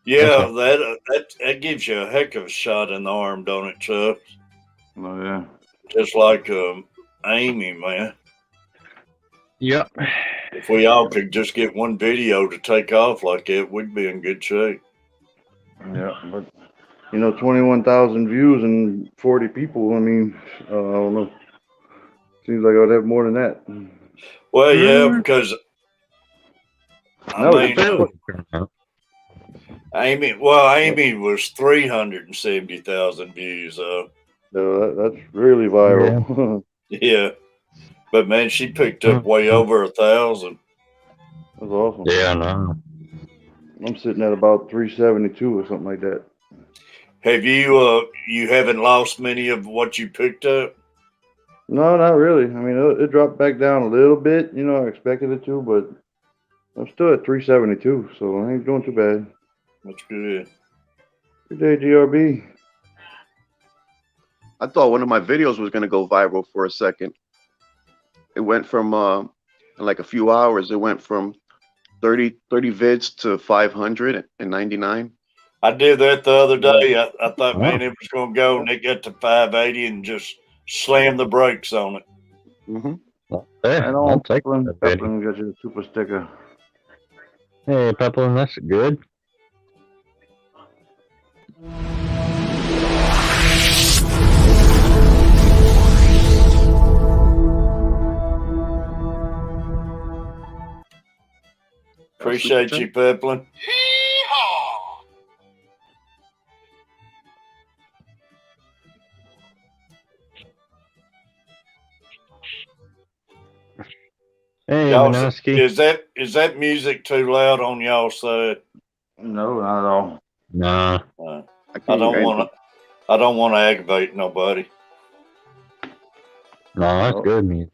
Yeah, that gives you a heck of a shot in the arm, don't it, Chuck? Oh yeah. Just like Amy, man. Yep. If we all could just get one video to take off like that, we'd be in good shape. Yeah, but 21,000 views and 40 people. I mean, I don't know. Seems like I would have more than that. Well, yeah, because Amy was 370,000 views. So that's really viral. Yeah, but man, she picked up way over 1,000. That's awesome. Yeah, I know. I'm sitting at about 372 or something like that. Have you haven't lost many of what you picked up? No, not really. I mean, it dropped back down a little bit. I expected it to, but I'm still at 372, so I ain't doing too bad. That's good. Good day, GRB. I thought one of my videos was going to go viral for a second. It went from, in like a few hours, it went from 30 vids to 599. I did that the other day. I thought, man, it was going to go, and it got to 580 and just slammed the brakes on it. Mm-hmm. I'll take Peplin. that. Peplin got you a super sticker. Hey, Peplin, that's good. Appreciate you, Peplin. Hey, Y'all, Minoski. is that music too loud on y'all side? No, not at all. Nah. I don't want to aggravate nobody. No, that's good music.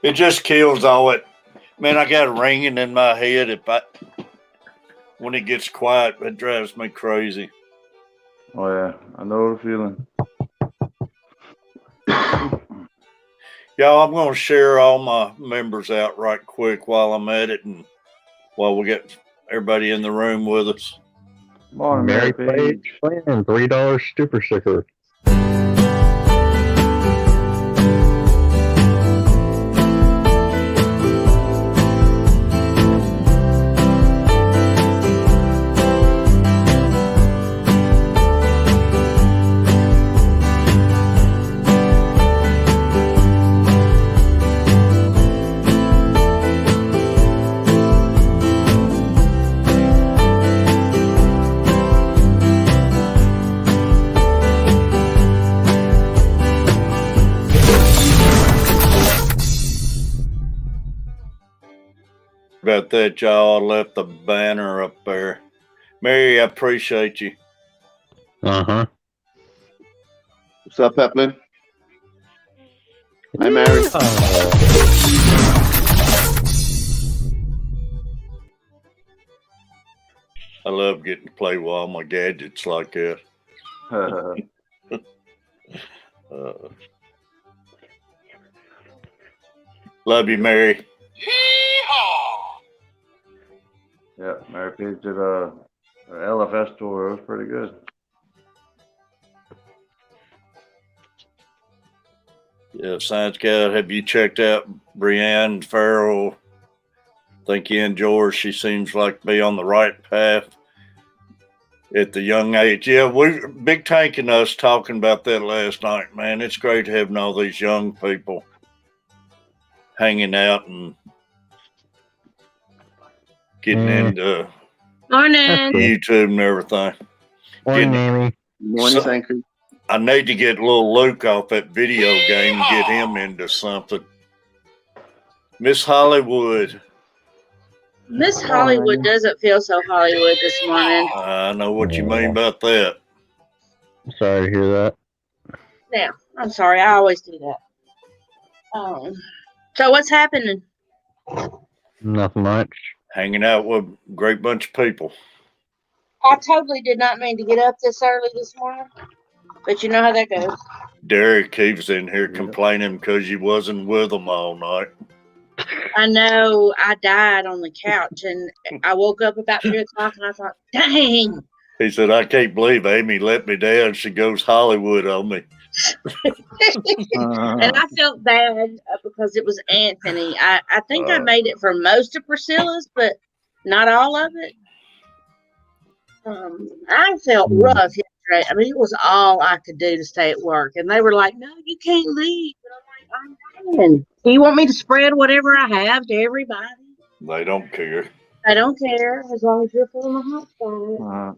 It just kills all it. Man, I got it ringing in my head. When it gets quiet, it drives me crazy. Oh yeah, I know the feeling. Y'all, I'm going to share all my members out right quick while I'm at it and while we get everybody in the room with us. Morning, Mary Mary Page playing $3 super sticker. About that, y'all. I left the banner up there. Mary, I appreciate you. Uh-huh. What's up, Peplin? Hi, Mary. I love getting to play with all my gadgets like that. Love you, Mary. Yeah, Mary Page did a LFS tour. It was pretty good. Yeah, Science Guy, have you checked out Brienne Farrell? Think you enjoy her. She seems like to be on the right path at the young age. Yeah, Big Tank and us talking about that last night, man. It's great having all these young people hanging out and getting into Morning. YouTube and everything. Morning, Amy. Morning, thank you. I need to get little Luke off that video game and get him into something. Miss Hollywood. Miss Hollywood doesn't feel so Hollywood this morning. I know what you mean about that. Sorry to hear that. Yeah, I'm sorry. I always do that. So what's happening? Nothing much. Hanging out with a great bunch of people. I totally did not mean to get up this early this morning, but you know how that goes. Derek keeps in here complaining because you wasn't with them all night. I know I died on the couch, and I woke up about 3 o'clock, and I thought, dang. He said, I can't believe Amy let me down. She goes Hollywood on me. And I felt bad because it was Anthony. I think I made it for most of Priscilla's, but not all of it. I felt rough yesterday. I mean, it was all I could do to stay at work. And they were like, no, you can't leave. But I'm like, I'm fine. Do you want me to spread whatever I have to everybody? They don't care. I don't care as long as you're feeling the hot spot.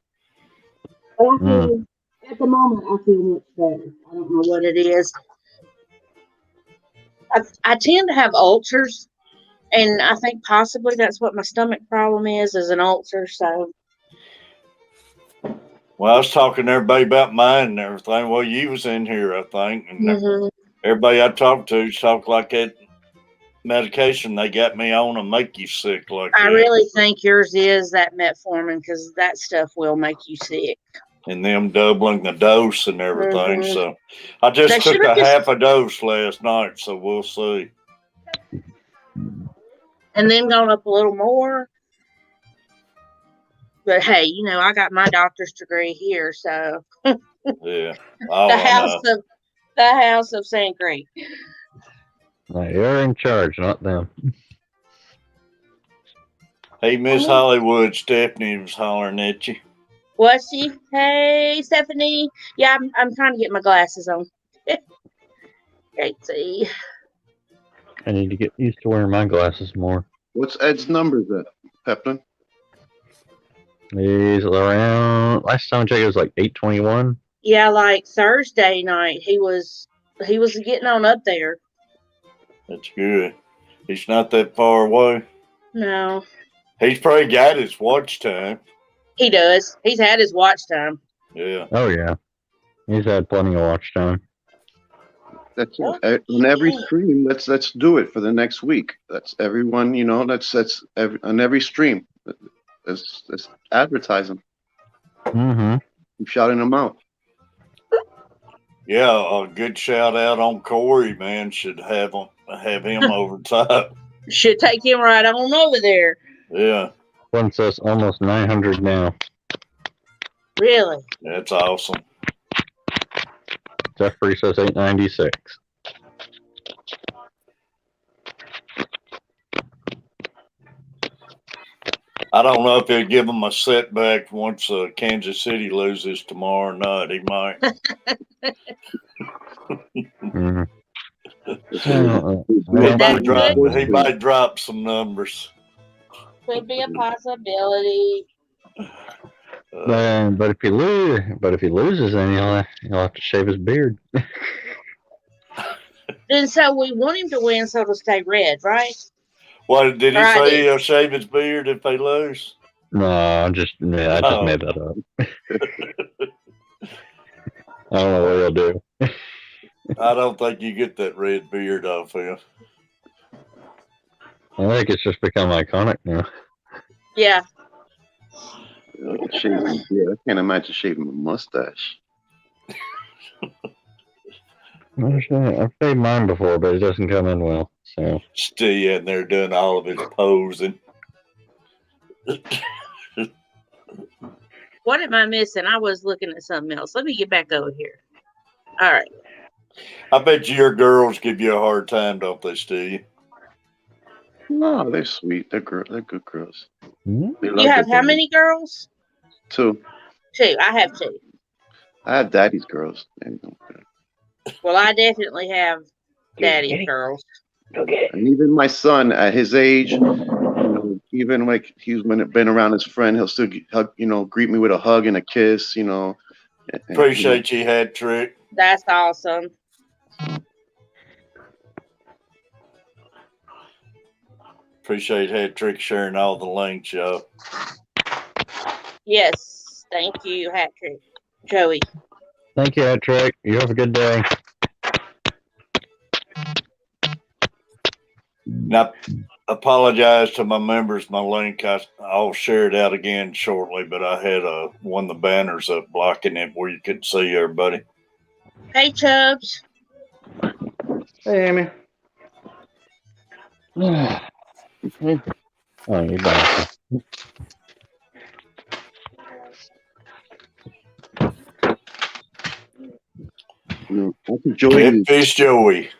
But I feel, at the moment, I feel much better. I don't know what it is. I tend to have ulcers, and I think possibly that's what my stomach problem is an ulcer. So. Well, I was talking to everybody about mine and everything. Well, you was in here, I think. And everybody I talked to talked like that medication they got me on to make you sick like that. I really think yours is that metformin because that stuff will make you sick. And them doubling the dose and everything. So I just took half a dose last night, so we'll see. And then gone up a little more. But hey, you know, I got my doctor's degree here, so yeah. The house of St. Creek. You're in charge, not them. Hey, Miss Hollywood, Stephanie was hollering at you. Was she? Hey, Stephanie. Yeah, I'm trying to get my glasses on. Can't see. I need to get used to wearing my glasses more. What's Ed's numbers then, Peplin? He's around. Last time I checked, it was like 821. Yeah, like Thursday night, he was getting on up there. That's good. He's not that far away. No. He's probably got his watch time. He does. He's had his watch time. Yeah. Oh yeah, he's had plenty of watch time. That's it. On every stream. Let's do it for the next week. That's everyone. You know. On every stream. Let's advertise them. Mm-hmm. Keep shouting them out. Yeah, a good shout out on Corey, man. Should have him over top. Should take him right on over there. Yeah, Once us almost 900 now. Really? that's awesome. Jeffrey says 896. I don't know if he'll give him a setback once Kansas City loses tomorrow or not. He might. Mm-hmm. He might drop some numbers. Could be a possibility. But if he loses, then he'll have to shave his beard. Then so we want him to win, so to stay red, right? What did he Right. say? He'll shave his beard if they lose. No, I just made that up. I don't know what he'll do. I don't think you get that red beard off him. I think it's just become iconic now. Yeah. Yeah, I can't imagine shaving a mustache. I've shaved mine before, but it doesn't come in well. So Still in there doing all of his posing. What am I missing? I was looking at something else. Let me get back over here. All right. I bet your girls give you a hard time, don't they, Steve? No, they're sweet. They're good girls. mm-hmm. They love You have their how daddy. many girls? 2. 2. I have 2. I have daddy's girls. Well, I definitely have daddy's girls. And even my son, at his age, even like he's been around his friend, he'll still greet me with a hug and a kiss. Appreciate you, Hat Trick. That's awesome. Appreciate Hat Trick sharing all the links, y'all. Yes. Thank you, Hat Trick. Joey. Thank you, Hat Trick. You have a good day. Now, apologize to my members. My link, I'll share it out again shortly, but I had one of the banners up blocking it where you could see everybody. Hey, Chubbs. Hey, Amy. Oh, you're back. I think Joey. Catfish Joey.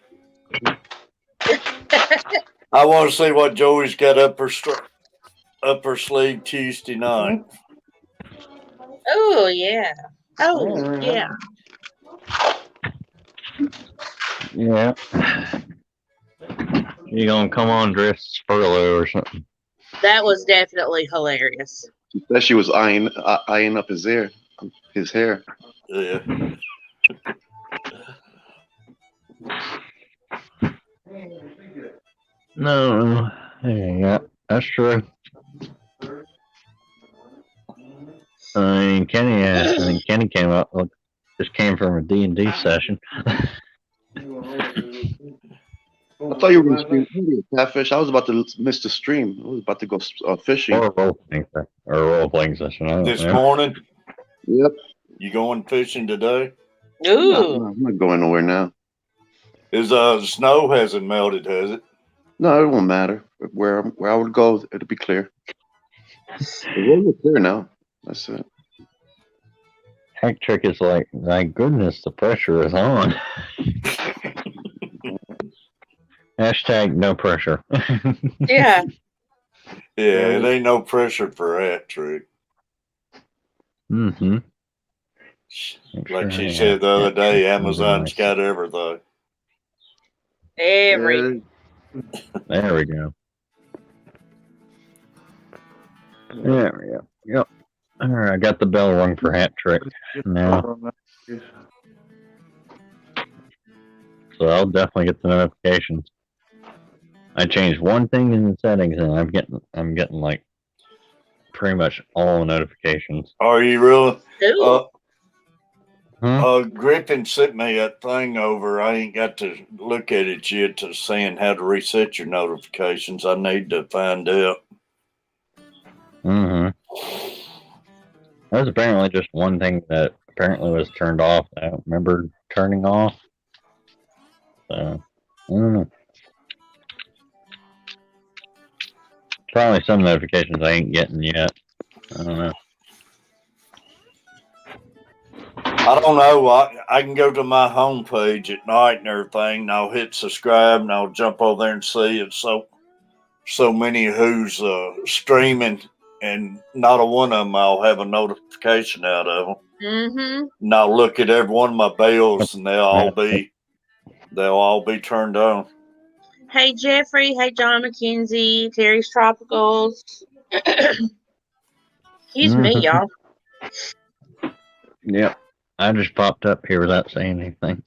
I want to see what Joey's got up her sleeve Tuesday night. Oh, yeah. Oh, yeah. Yeah. You gonna come on dressed Spurlow or something? That was definitely hilarious. She said she was eyeing up his hair. Yeah. No. Yeah, that's true. I mean, Kenny came up. Just came from a D&D session. I thought you were going to stream earlier, Catfish. I was about to miss the stream. I was about to go fishing. Or a role-playing session. I don't This know. morning, Yep. you going fishing today? Ooh. No, I'm not going nowhere now. Is snow hasn't melted, has it? No, it won't matter. Where I would go, it'll be clear. The road is clear now. That's it. Hack Trick is like, thank goodness the pressure is on. Hashtag no pressure. Yeah. Yeah, it ain't no pressure for Hat Trick. Mm-hmm. Like she said the other day, Amazon's got everything. Every. There we go. There we go. Yep. All right, I got the bell rung for Hat Trick now. So I'll definitely get the notifications. I changed one thing in the settings, and I'm getting like pretty much all notifications. Are you really? Cool. Griffin sent me a thing over. I ain't got to look at it yet to saying how to reset your notifications. I need to find out. Mm-hmm. That was apparently just one thing that apparently was turned off. I don't remember turning off. So, I don't know. Probably some notifications I ain't getting yet. I don't know. I don't know. I can go to my homepage at night and everything, and I'll hit subscribe, and I'll jump over there and see it. So many who's streaming, and not a one of them I'll have a notification out of them. Mm-hmm. And I'll look at every one of my bells, and they'll all be turned on. Hey, Jeffrey. Hey, John McKenzie. Terry's Tropicals. Excuse me, y'all. Yep. I just popped up here without saying anything.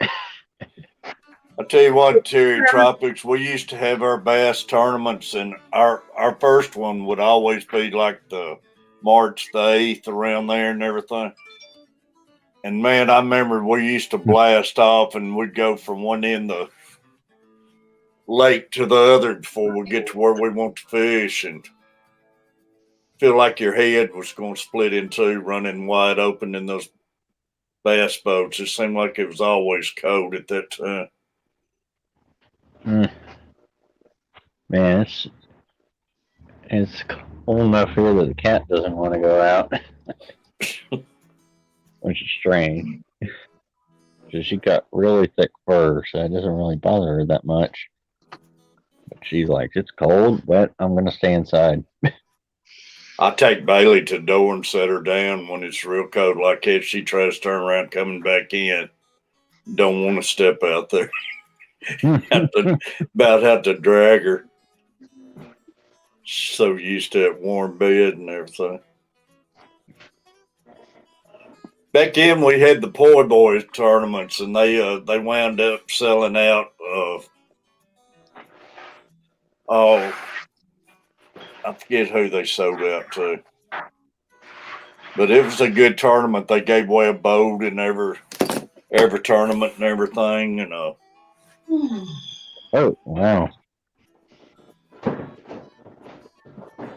I tell you what, Terry Tropics, we used to have our bass tournaments, and our first one would always be like the March the 8th around there and everything. And man, I remember we used to blast off, and we'd go from one end of the lake to the other before we get to where we want to fish, and feel like your head was going to split in two running wide open in those bass boats. It seemed like it was always cold at that time. Man, it's cold enough here that the cat doesn't want to go out. Which is strange. She got really thick fur, so it doesn't really bother her that much. But she's like, it's cold, wet, I'm going to stay inside. I take Bailey to the door and set her down when it's real cold like that. She tries to turn around coming back in. Don't want to step out there. About have to drag her. So used to that warm bed and everything. Back then we had the Poi Boys tournaments, and they wound up selling out I forget who they sold out to. But it was a good tournament. They gave away a boat in every tournament and everything, and Oh, wow.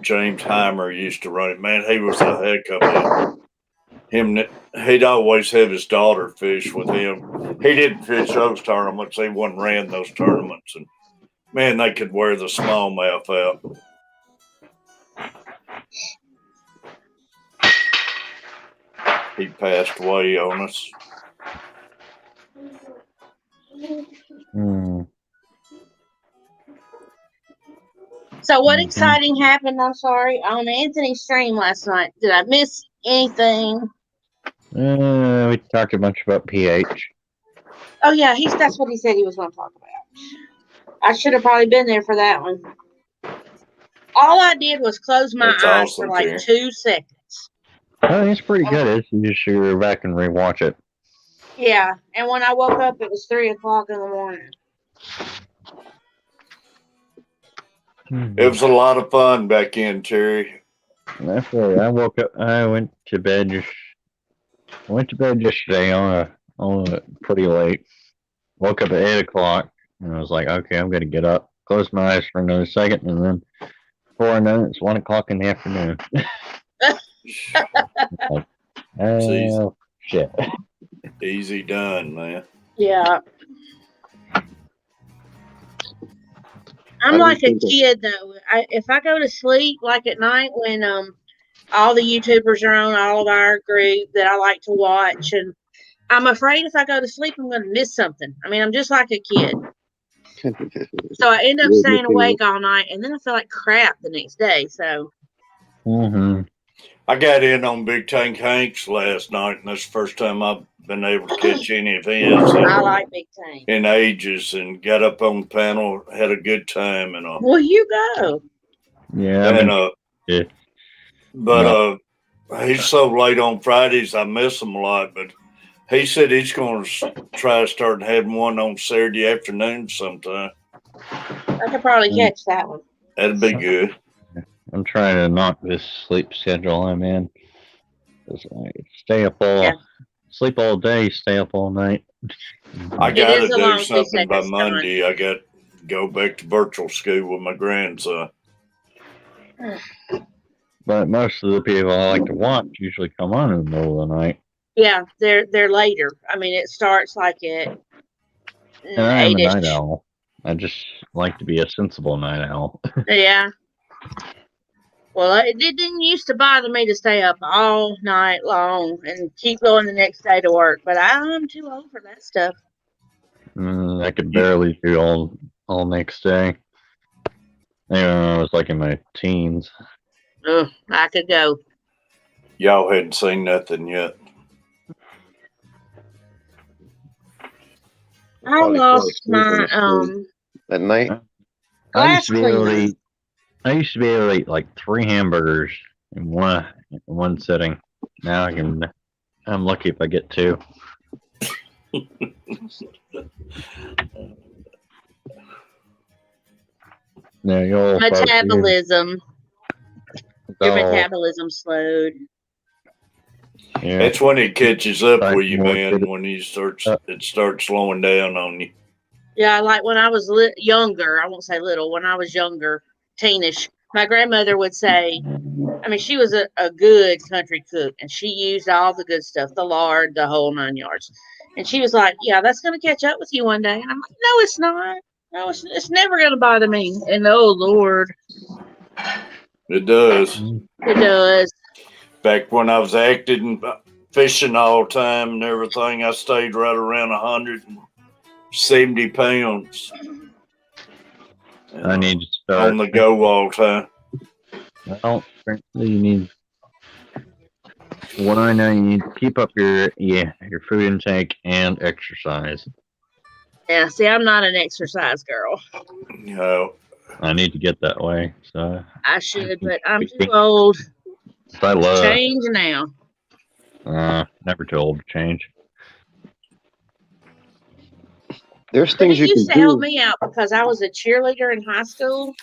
James Heimer used to run it. Man, he was a heck of it. He'd always have his daughter fish with him. He didn't fish those tournaments. He wasn't ran those tournaments, and man, they could wear the smallmouth out. He passed away on us. So what exciting happened, I'm sorry, on Anthony's stream last night? Did I miss anything? We talked a bunch about pH. Oh, yeah, that's what he said he was going to talk about. I should have probably been there for that one. All I did was close my eyes for like 2 seconds. Oh, it's pretty good. You should go back and rewatch it. Yeah, and when I woke up, it was 3 o'clock in the morning. It was a lot of fun back in, Terry. That's right. I woke up. I went to bed yesterday on a pretty late. Woke up at 8 o'clock, and I was like, okay, I'm gonna get up. Close my eyes for another second, and then before I know it, it's 1 o'clock in the afternoon. Like, oh, shit. Easy done, man. Yeah. I'm like a kid though. If I go to sleep like at night when all the YouTubers are on all of our group that I like to watch, and I'm afraid if I go to sleep I'm going to miss something. I mean, I'm just like a kid. So I end up staying awake all night, and then I feel like crap the next day. So. I got in on Big Tank Hanks last night, and that's the first time I've been able to catch any of his. I like Big Tank. In ages, and got up on the panel, had a good time, and well, you go. Yeah, and but he's so late on Fridays, I miss him a lot. But he said he's going to try to start having one on Saturday afternoon sometime. I could probably catch that one. That'd be good. I'm trying to knock this sleep schedule I'm in. It's like stay up all, sleep all day, stay up all night. I It got is to a do long something by 2 seconds, Don. Monday. I got to go back to virtual school with my grandson. But most of the people I like to watch usually come on in the middle of the night. Yeah, they're later. I mean, it starts like at And I am a 8-ish. night owl. I just like to be a sensible night owl. Yeah. Well, it didn't used to bother me to stay up all night long and keep going the next day to work, but I'm too old for that stuff. I could barely do all next day. Even when I was like in my teens. Ugh, I could go. Y'all hadn't seen nothing yet. I Probably fall lost asleep on my the food at night. I glass used to be able to cleaner. eat. I used to be able to eat like 3 hamburgers in one sitting. Now I'm lucky if I get 2. Yeah, your Metabolism. Your Oh, metabolism slowed. yeah. That's when it catches up Right, with you, more man. good. When it starts slowing down on you. Yeah, like when I was younger, I won't say little, when I was younger, teenish, my grandmother would say, I mean, she was a good country cook, and she used all the good stuff, the lard, the whole 9 yards. And she was like, yeah, that's going to catch up with you one day. And I'm like, no, it's not. No, it's never going to bother me. And oh, Lord. It does. It does. Back when I was acting, fishing all the time and everything, I stayed right around 170 pounds. I need to start on the go all the time. Well, apparently you need. What I know, you need to keep up your food intake and exercise. Yeah, see, I'm not an exercise girl. No. I need to get that way. So I should, but I'm too old. I love change now. Never too old to change. There's But things it you used can to help do. me out because I was a cheerleader in high school.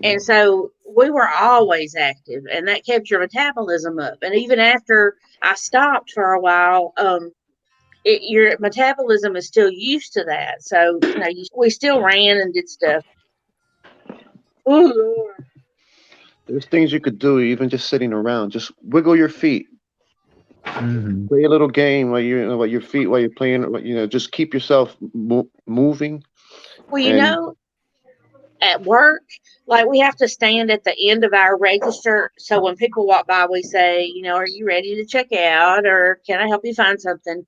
And so we were always active, and that kept your metabolism up. And even after I stopped for a while, your metabolism is still used to that. So, we still ran and did stuff. Oh, Lord. There's things you could do, even just sitting around. Just wiggle your feet. Mm-hmm. Play a little game while your feet while you're playing. Just keep yourself moving. Well, at work, like we have to stand at the end of our register. So when people walk by, we say, are you ready to check out, or can I help you find something?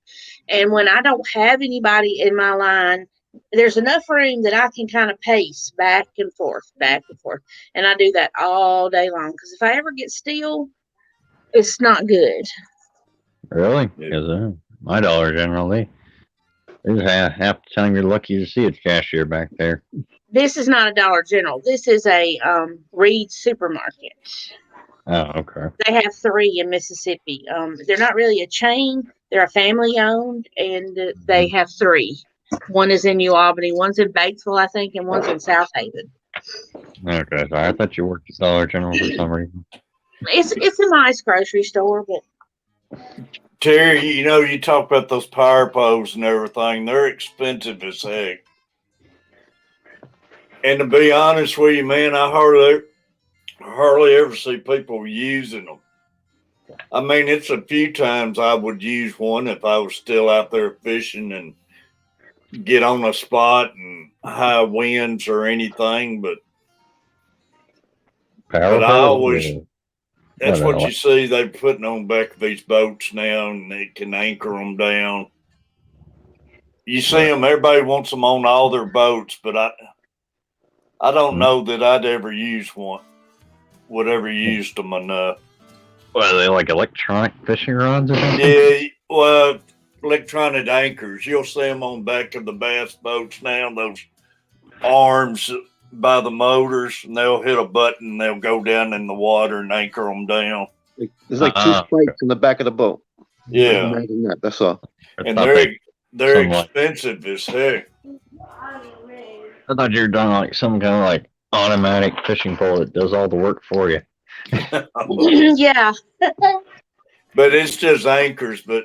And when I don't have anybody in my line, there's enough room that I can kind of pace back and forth. And I do that all day long. Because if I ever get still, it's not good. Really? Because my Dollar Generally, there's half the time you're lucky to see a cashier back there. This is not a Dollar General. This is a Reed supermarket. Oh, okay. They have 3 in Mississippi. They're not really a chain. They're a family owned, and they have 3. One is in New Albany, one's in Batesville, I think, and one's in South Haven. Okay, so I thought you worked at Dollar General for some reason. It's a nice grocery store, but Terry, you talk about those power poles and everything. They're expensive as heck. And to be honest with you, man, I hardly ever see people using them. I mean, it's a few times I would use one if I was still out there fishing and get on a spot and high winds or anything, but I always, that's what you see they're putting on back of these boats now, and they can anchor them down. You see them, everybody wants them on all their boats, but I don't know that I'd ever use one. Would ever used them enough. What, are they like electronic fishing rods or something? Yeah, well, electronic anchors. You'll see them on back of the bass boats now, those arms by the motors, and they'll hit a button, and they'll go down in the water and anchor them down. There's like 2 spikes in the back of the boat. Yeah. Imagine that. That's all. And they're expensive as heck. I thought you were doing like some kind of like automatic fishing pole that does all the work for you. Yeah. But it's just anchors. But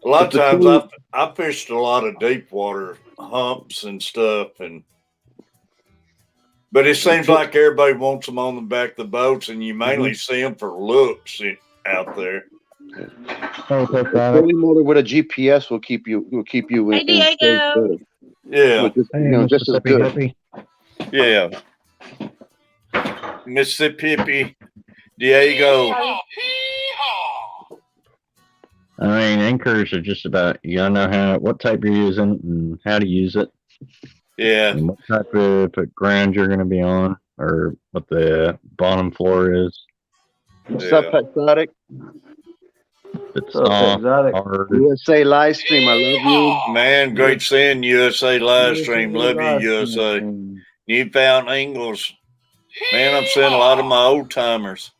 a lot of times I fished a lot of deep water humps and stuff, but it seems like everybody wants them on the back of the boats, and you mainly see them for looks out there. Oh, A trolling motor with a GPS will keep you Hey, Diego. Yeah, just, just as good. Hippie. yeah. Mississippi, Diego. I mean, anchors are just about, you gotta know what type you're using and how to use it. Yeah. And what type of ground you're gonna be on, or what the bottom floor is. What's up, Exotic? It's soft, hard. USA live stream. I love you. Man, great seeing USA live stream. Love you, USA. Newfound Ingles. Man, I'm seeing a lot of my old timers.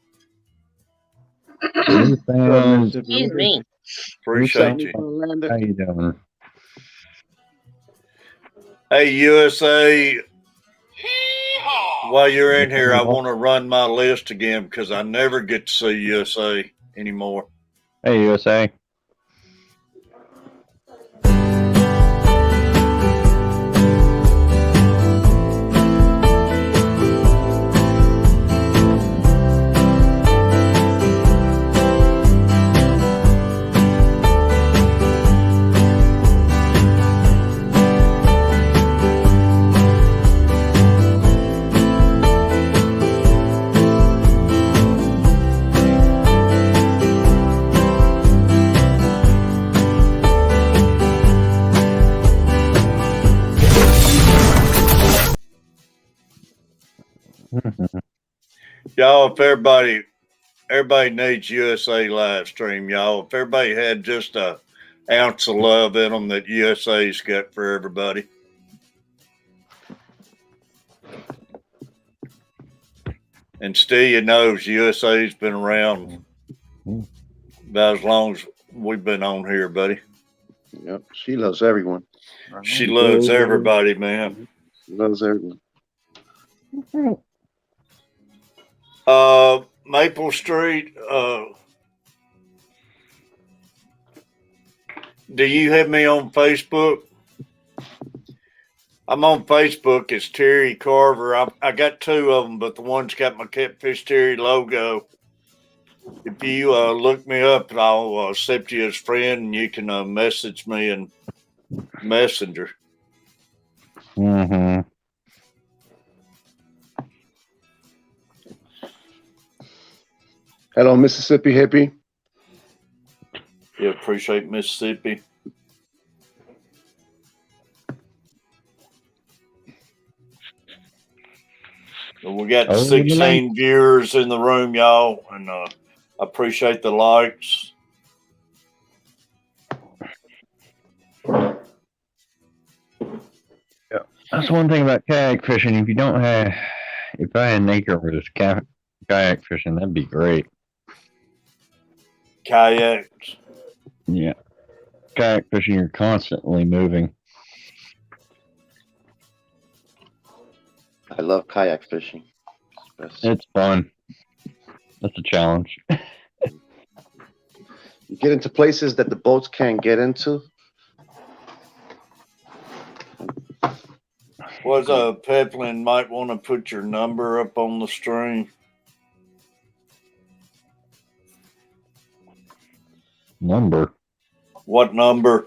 Excuse me. Appreciate you. How you doing? Hey, USA. While you're in here, I want to run my list again because I never get to see USA anymore. Hey, USA. Y'all, if everybody needs USA live stream, y'all. If everybody had just a ounce of love in them that USA's got for everybody. And Steve knows USA's been around about as long as we've been on here, buddy. Yep, she loves everyone. She loves everybody, man. She loves everyone. Maple Street, do you have me on Facebook? I'm on Facebook. It's Terry Carver. I got two of them, but the one's got my Catfish Terry logo. If you look me up, I'll accept you as friend, and you can message me in Messenger. Mm-hmm. Hello, Mississippi hippie. Yeah, appreciate Mississippi. We got 16 viewers in the room, y'all, and I appreciate the likes. Yeah, that's one thing about kayak fishing. If I had an acre for this kayak fishing, that'd be great. Kayaks. Yeah, kayak fishing, you're constantly moving. I love kayak fishing. It's fun. That's a challenge. You get into places that the boats can't get into. Was Peplin might want to put your number up on the stream. Number? What number?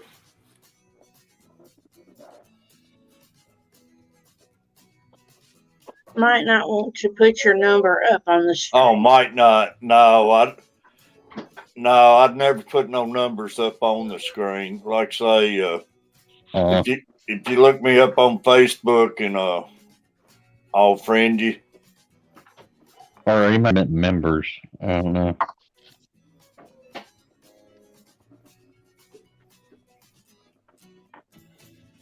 Might not want to put your number up on the stream. Oh, might not. No, I'd never put no numbers up on the screen. Like say, if you look me up on Facebook and I'll friend you. Or you might have members. I don't know.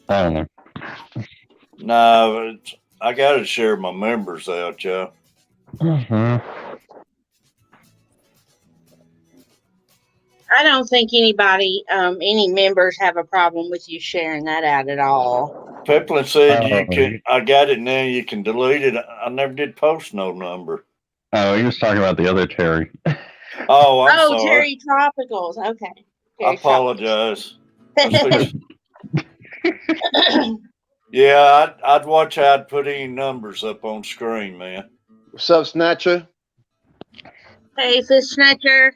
I don't know. No, I got to share my members out, y'all. I don't think anybody, any members have a problem with you sharing that out at all. Peplin said you can. I got it now. You can delete it. I never did post no number. Oh, he was talking about the other Terry. Oh, I'm Oh, sorry. Terry Tropicals. Okay. I Terry apologize. Tropicals. Yeah, I'd watch how I'd put any numbers up on screen, man. What's up, Snatcher? Hey, Fish Snatcher.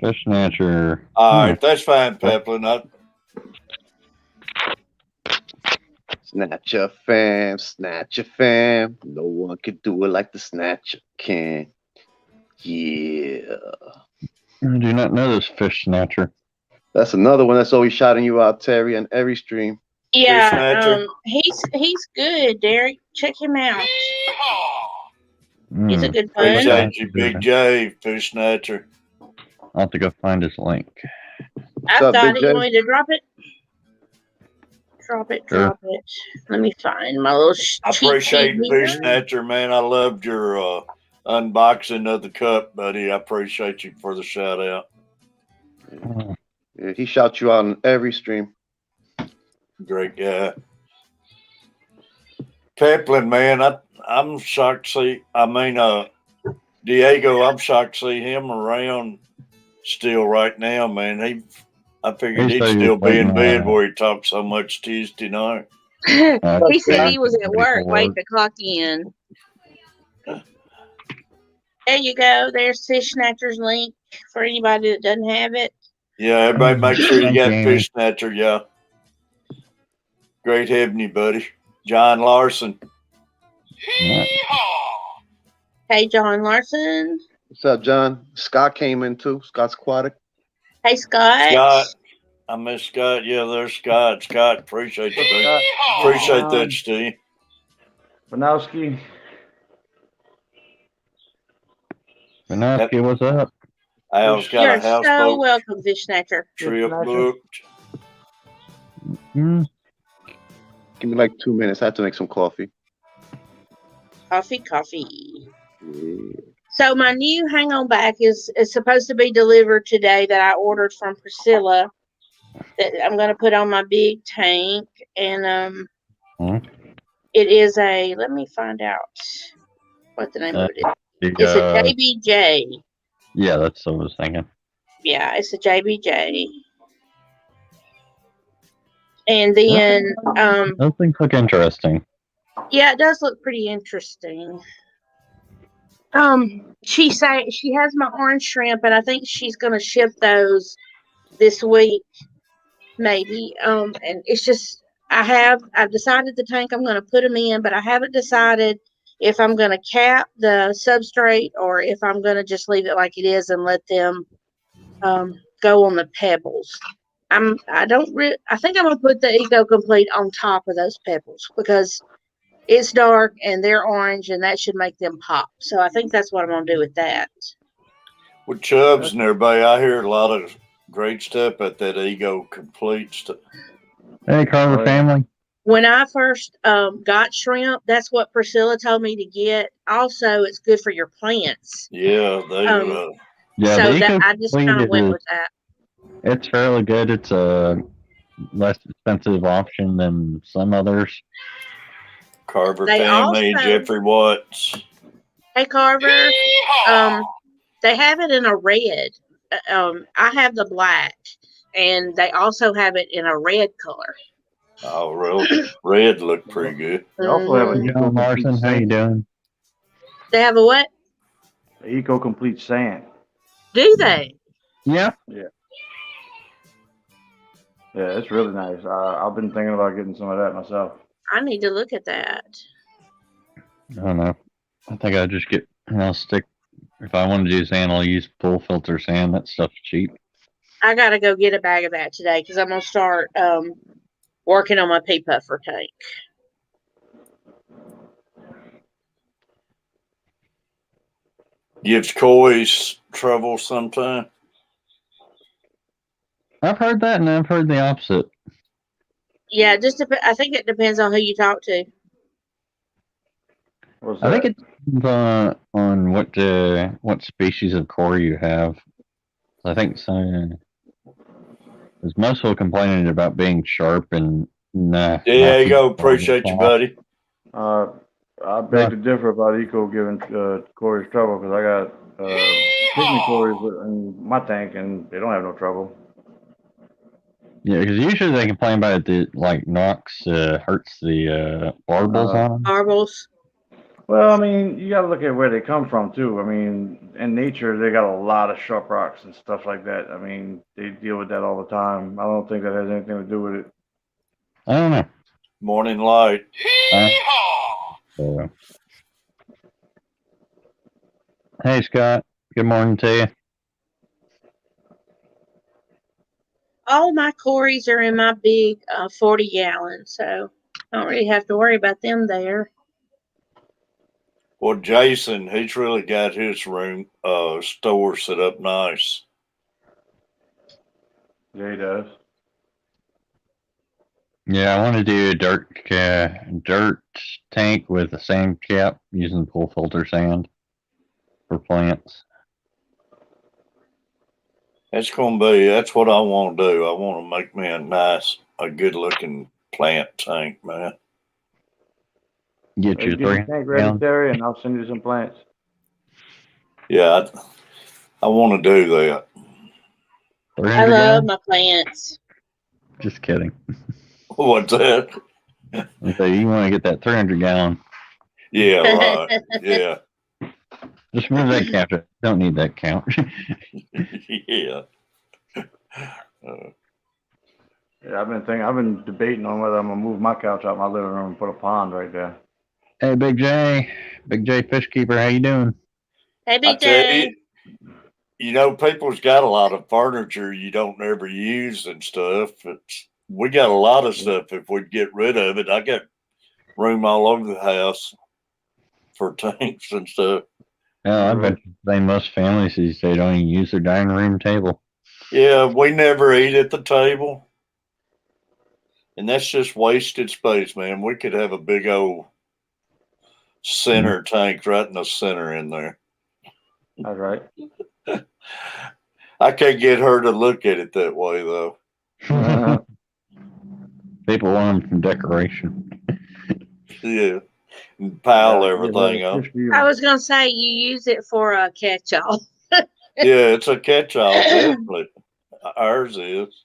Fish Snatcher. All right, that's fine, Peplin. Snatcher fam. No one can do it like the Snatcher can. Yeah. I do not know this Fish Snatcher. That's another one that's always shouting you out, Terry, on every stream. Yeah, Snatcher. he's good, Derek. Check him out. He's a good one. Appreciate you, Big J, Fish Snatcher. I'll have to go find his link. I've up, got Big it. J? You want me to drop it? Drop it. Let me find my little I cheat appreciate sheet Fish here. Snatcher, man. I loved your unboxing of the cup, buddy. I appreciate you for the shout out. Yeah, he shouts you out on every stream. Great guy. Peplin, man, I'm shocked to see. Diego, I'm shocked to see him around still right now, man. I figured he'd still be in bed where he talked so much Tuesday night. He said he was at work waiting to clock in. There you go. There's Fish Snatcher's link for anybody that doesn't have it. Yeah, everybody make sure you got Fish Snatcher, yeah. Great having you, buddy. John Larson. Hey, John Larson. What's up, John? Scott came in too. Scott's Aquatic. Hey, Scott. Scott. I miss Scott. Yeah, there's Scott. Scott, appreciate you, buddy. Appreciate that, Steve. Banowski. Banowski, what's up? Al's got You're a houseboat so welcome, Fish Snatcher. trip booked. Give me like 2 minutes. I have to make some coffee. Coffee. Yeah. So my new hang on back is supposed to be delivered today that I ordered from Priscilla that I'm going to put on my big tank. And it is let me find out what the name of it is. It's a JBJ. Yeah, that's what I was thinking. Yeah, it's a JBJ. And then those things look interesting. yeah, it does look pretty interesting. She has my orange shrimp, and I think she's gonna ship those this week, maybe. And it's just I've decided the tank I'm gonna put them in, but I haven't decided if I'm gonna cap the substrate or if I'm gonna just leave it like it is and let them go on the pebbles. I think I'm gonna put the Eco Complete on top of those pebbles because it's dark and they're orange and that should make them pop. So I think that's what I'm gonna do with that. With Chubbs and everybody, I hear a lot of great stuff at that Ego Complete stuff. Hey, Carver family. When I first got shrimp, that's what Priscilla told me to get. Also, it's good for your plants. Yeah, yeah, so I just kind of went with that. It's fairly good. It's a less expensive option than some others. Carver family, Jeffrey Watts. Hey, Carver. They have it in a red. I have the black, and they also have it in a red color. Oh, really? Red looked pretty good. They also have an Eco Larson, how you doing? They have a what? Eco Complete Sand. Do they? Yeah. Yeah. Yeah, it's really nice. I've been thinking about getting some of that myself. I need to look at that. I don't know. I think I'll just get, stick, if I want to do sand, I'll use full filter sand. That stuff's cheap. I got to go get a bag of that today because I'm going to start working on my pea puffer tank. Gives koi's trouble sometime. I've heard that, and I've heard the opposite. Yeah, I think it depends on who you talk to. I think it depends on what species of koi you have. I think so. Because most people complaining about being sharp and nah. There you go. Appreciate you, buddy. I beg to differ about Eco giving Corey's trouble because I got pygmy Corey's in my tank and they don't have no trouble. Yeah, because usually they complain about it that like Nox hurts the barbels on them. Marbles. Well, I mean, you got to look at where they come from too. I mean, in nature, they got a lot of sharp rocks and stuff like that. I mean, they deal with that all the time. I don't think that has anything to do with it. I don't know. Morning light. Hey, Scott. Good morning to you. All my Corys are in my big 40 gallon, so I don't really have to worry about them there. Well, Jason, he's really got his room store set up nice. Yeah, he does. Yeah, I want to do a dirt tank with a sand cap using pool filter sand for plants. That's what I want to do. I want to make me a good looking plant tank, man. Get you Get your 300 tank ready, gallon. Terry, and I'll send you some plants. Yeah, I want to do that. 300 I love gallon? my plants. Just kidding. What's that? So you want to get that 300 gallon. Yeah, right. Yeah. Just move that count. Don't need that count. Yeah. Yeah, I've been debating on whether I'm gonna move my couch out my living room and put a pond right there. Hey, Big J Fish Keeper, how you doing? Hey, I Big tell J. people's got a lot of furniture you don't ever use and stuff. We got a lot of stuff. If we'd get rid of it, I got room all over the house for tanks and stuff. Oh, I bet most families these days don't even use their dining room table. Yeah, we never eat at the table. And that's just wasted space, man. We could have a big old center tank right in the center in there. That's right. I can't get her to look at it that way, though. People want them from decoration. Yeah. And pile everything up. I was going to say, you use it for a catch-all. Yeah, it's a catch-all, definitely. Ours is.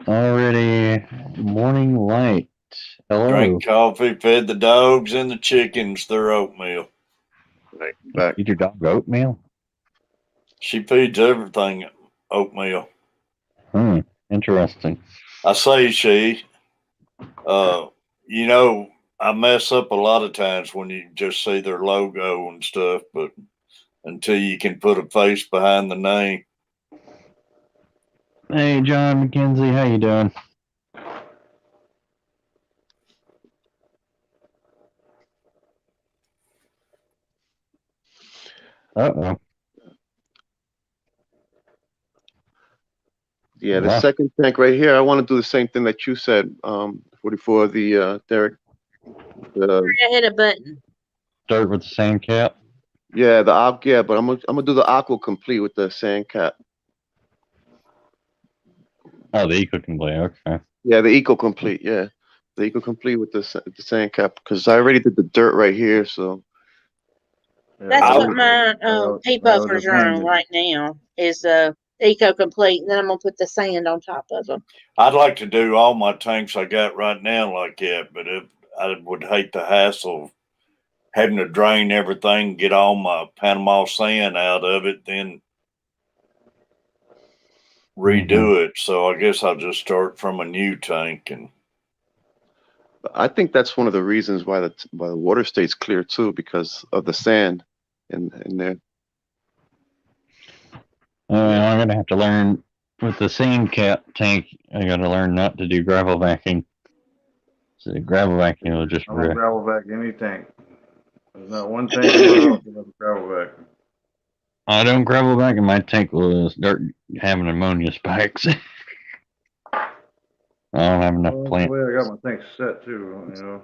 Already morning light. Hello. Drank coffee, fed the dogs and the chickens their oatmeal. Back. Eat your dog oatmeal? She feeds everything oatmeal. Interesting. I say she. I mess up a lot of times when you just see their logo and stuff, but until you can put a face behind the name. Hey, John McKenzie, how you doing? Uh-oh. Yeah, the second tank right here, I want to do the same thing that you said, 44, Derek. I hit a button. Start with the sand cap? Yeah, but I'm gonna do the aqua complete with the sand cap. Oh, the Eco Complete, okay. Yeah, the Eco Complete, yeah. The Eco Complete with the sand cap, because I already did the dirt right here, so. That's what my pea buffers are on right now, is the Eco Complete, and then I'm going to put the sand on top of them. I'd like to do all my tanks I got right now like that, but I would hate the hassle of having to drain everything, get all my Panama sand out of it, then redo it. So I guess I'll just start from a new tank. And I think that's one of the reasons why the water stays clear too, because of the sand in there. I'm gonna have to learn with the sand cap tank. I gotta learn not to do gravel vacuum. So gravel vacuum will just. I don't gravel vac any tank. There's not one tank in my house that has a gravel vac. I don't gravel vac, and my tank will start having ammonia spikes. I don't have enough plants. The way I got my tank set too,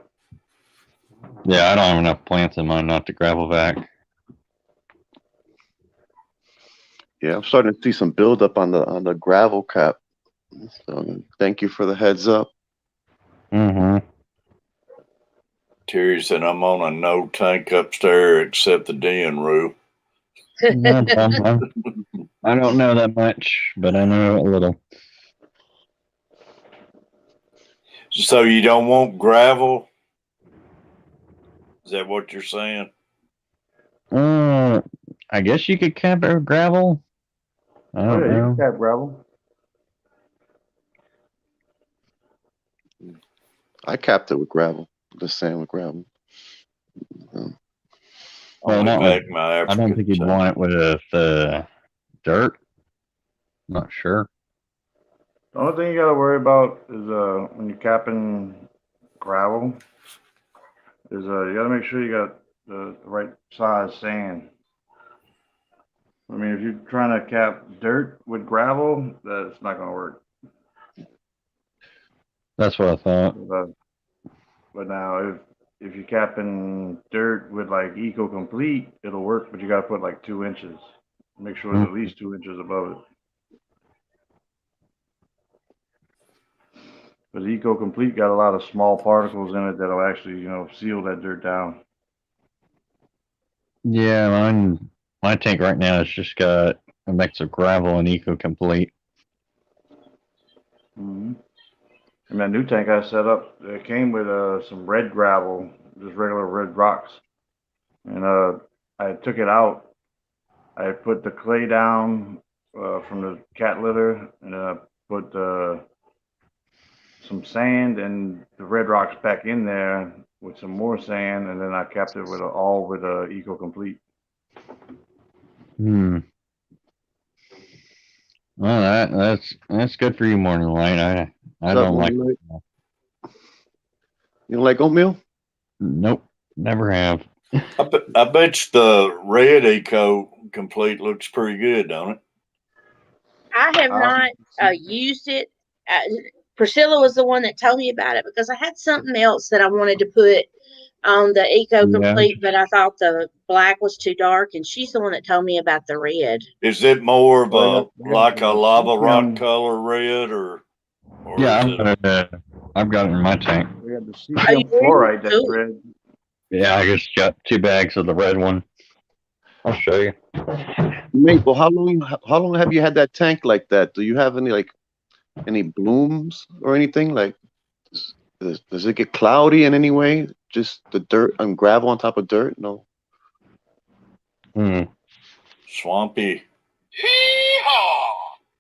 Yeah, I don't have enough plants in mine not to gravel vac. Yeah, I'm starting to see some buildup on the gravel cap. So thank you for the heads up. Mm-hmm. Terry said I'm on a no tank upstairs except the den rule. I don't know that much, but I know a little. So you don't want gravel? Is that what you're saying? I guess you could cap it with gravel. I Oh don't yeah, you know. can cap gravel. I capped it with gravel. Just saying with gravel. Well, I'll be not back with, my I don't think African you'd tank. want it with dirt. Not sure. The only thing you gotta worry about is when you're capping gravel is you gotta make sure you got the right size sand. I mean, if you're trying to cap dirt with gravel, that's not gonna work. That's what I thought. But now if you're capping dirt with like Eco Complete, it'll work, but you gotta put like 2 inches. Make sure it's at least 2 inches above it. Because Eco Complete got a lot of small particles in it that'll actually, seal that dirt down. Yeah, my tank right now has just got a mix of gravel and Eco Complete. Mm-hmm. And that new tank I set up, it came with some red gravel, just regular red rocks. And I took it out. I put the clay down from the cat litter, and I put some sand and the red rocks back in there with some more sand, and then I capped it with all with Eco Complete. Well, that's good for you, Morning Light. I What's don't up, like. Morning Light? You don't like oatmeal? Nope, never have. I bet you the red Eco Complete looks pretty good, don't it? I have not used it. Priscilla was the one that told me about it because I had something else that I wanted to put on the Eco Complete, but I thought the black was too dark, and she's the one that told me about the red. Is it more of like a lava rock CPM. color red, or Yeah, is it? I've got it in my tank. We got the Oh, you CPM did? fluoride that's Cool. red. Yeah, I just got 2 bags of the red one. I'll show you. Maple, how long have you had that tank like that? Do you have any blooms or anything? Like, does it get cloudy in any way? Just the dirt and gravel on top of dirt? No. Swampy?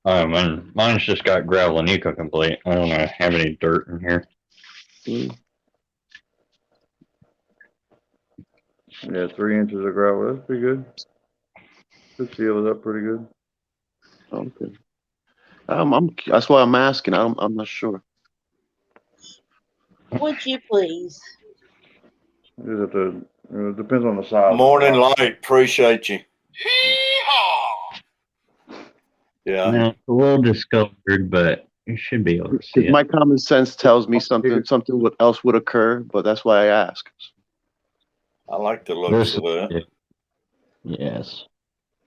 Mine's just got gravel and Eco Complete. I don't have any dirt in here. Yeah, 3 inches of gravel. That's pretty good. It seals up pretty good. Okay. That's why I'm asking. I'm not sure. Would you please? It depends on the size. Morning Light, appreciate you. Yeah. Now, it's a little discolored, but you should be able to see it. My common sense tells me something else would occur, but that's why I ask. I like the looks of that. Yes.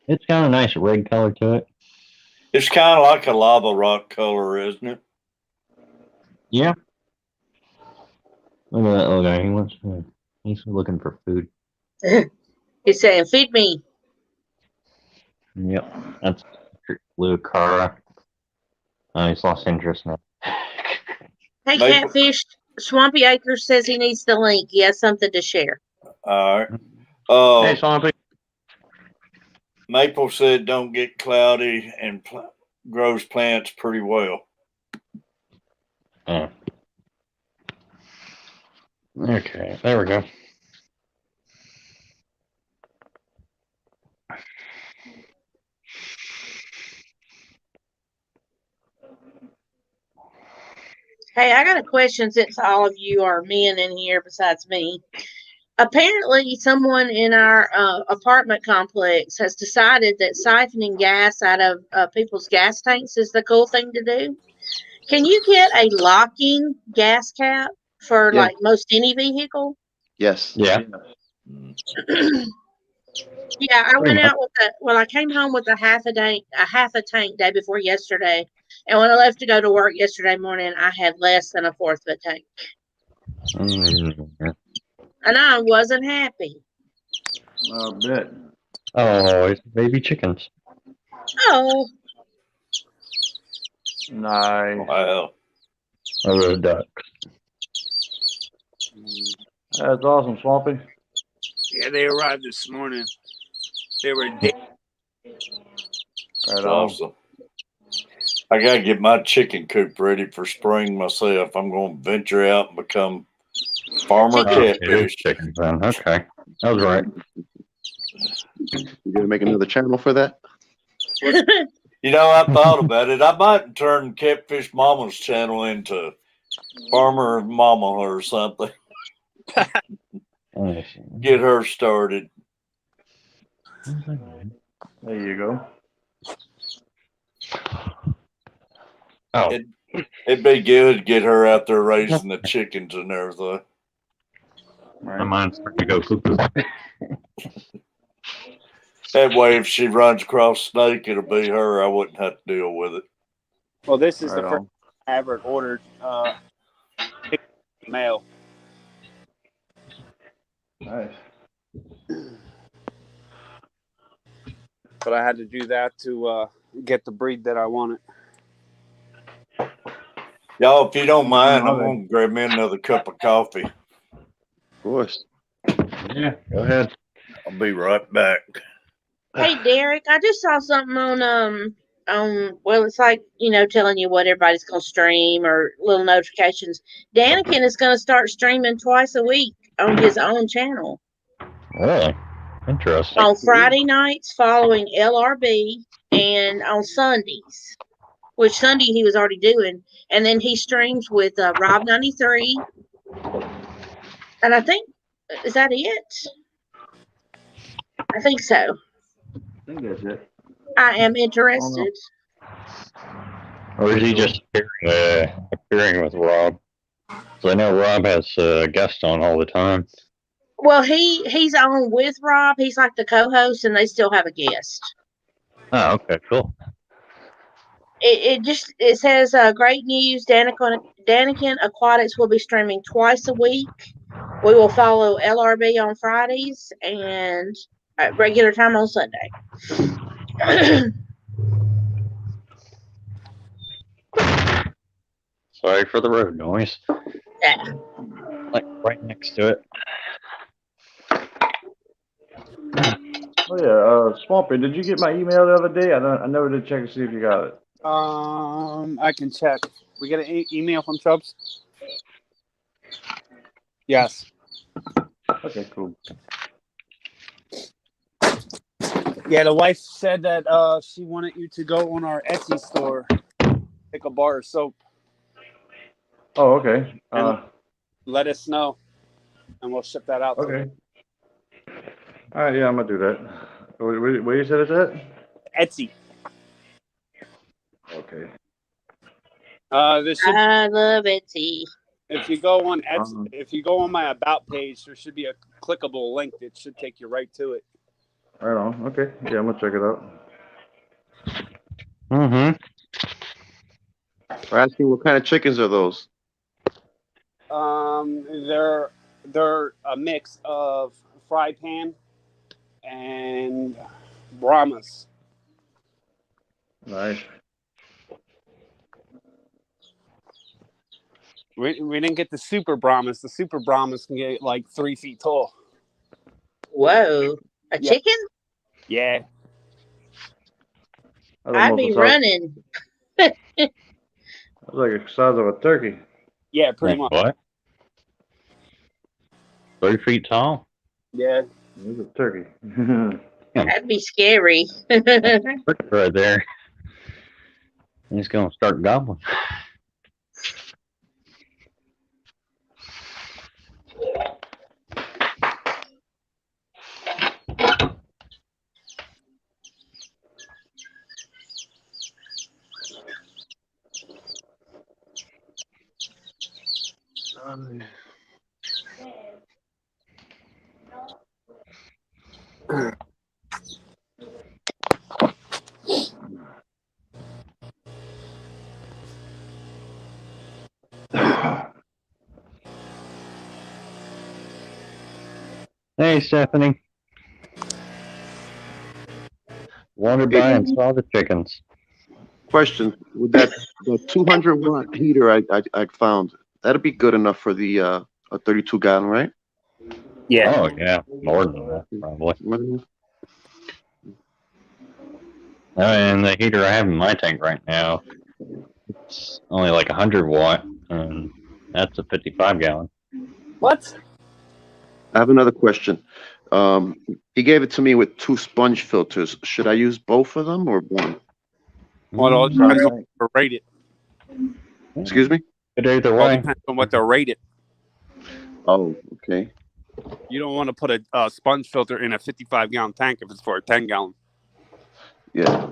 It's got a nice red color to it. It's kind of like a lava rock color, isn't it? Yeah. Look at that little guy. He's looking for food. He's saying, "Feed me." Yep. That's blue Cara. He's lost interest now. Hey, Catfish. Swampy Acres says he needs the link. He has something to share. All right. Hey, Swampy. Maple said don't get cloudy and grows plants pretty well. Oh. Okay, there we go. Hey, I got a question since all of you are men in here besides me. Apparently, someone in our apartment complex has decided that siphoning gas out of people's gas tanks is the cool thing to do. Can you get a locking gas cap for like most any vehicle? Yes. Yeah. Yeah, I Pretty went much. out with I came home with a half a tank day before yesterday. And when I left to go to work yesterday morning, I had less than a fourth of a tank. Mm. And I wasn't happy. I bet. Oh, it's baby chickens. Oh, Nice. Wow. Oh, the ducks. That's awesome, Swampy. Yeah, they arrived this morning. They were dead. Right on. Awesome. I gotta get my chicken coop ready for spring myself. I'm gonna venture out and become farmer Chicken It is catfish. chickens then. Okay. That was right. You gonna make another channel for that? You know, I thought about it. I might turn Catfish Mama's channel into Farmer Mama or something. Get her started. There you go. Oh, It'd be good to get her out there raising the chickens and everything. my Right. mind's starting to go cuckoo. That way, if she runs across snake, it'll be her. I wouldn't have to deal with it. Well, this is Right the first on. I ever ordered mail. Nice. But I had to do that to get the breed that I wanted. Y'all, if you don't mind, I'm Okay. gonna grab me another cup of coffee. Of course. Yeah, go ahead. I'll be right back. hey Derek, I just saw something well, it's like, telling you what everybody's gonna stream or little notifications. Danikin is gonna start streaming twice a week on his own channel. Really? Interesting. On Friday nights following LRB and on Sundays, which Sunday he was already doing. And then he streams with Rob 93. And I think, is that it? I think so. I think that's it. I am interested. Or is he just appearing with Rob? So I know Rob has guests on all the time. Well, he's on with Rob. He's like the co-host, and they still have a guest. Oh, okay, cool. It says great news. Danikin Aquatics will be streaming twice a week. We will follow LRB on Fridays and at regular time on Sunday. Sorry for the road noise. Yeah. Like right next to it. Oh yeah, Swampy, did you get my email the other day? I never did check to see if you got it. I can check. We get an email from Chubbs? Yes. Okay, cool. Yeah, the wife said that she wanted you to go on our Etsy store, pick a bar of soap, Oh, okay. let us know, and we'll ship that out. Okay. All right, yeah, I'm gonna do that. Where you said it's at? Etsy. Okay. This should, I love Etsy. if you go on Etsy, if you go on my about page, there should be a clickable link that should take you right to it. Right on. Okay. Yeah, I'm gonna check it out. Mm-hmm. We're asking what kind of chickens are those? They're a mix of fry pan and Brahmas. Nice. We didn't get the super Brahmas. The super Brahmas can get like 3 feet tall. Whoa. A Yeah. chicken? Yeah. That's I'd almost be the size, running. that's like the size of a turkey. Yeah, pretty much. What? 3 feet tall? Yeah. It's a turkey. That'd be scary. Right there. He's gonna start gobbling. Hey, Stephanie. Wandered by and saw the chickens. Question: With that the 200-watt heater I found, that'd be good enough for the a 32-gallon, right? Yeah. Oh, yeah. More than that, probably. And the heater I have in my tank right now, it's only like 100 watt, and that's a 55 gallon. What? I have another question. He gave it to me with 2 sponge filters. Should I use both of them or one? Well, it all depends on what they're rated. Excuse me? But either It all way, depends on what they're rated. Oh, okay. You don't want to put a sponge filter in a 55-gallon tank if it's for a 10-gallon. Yeah,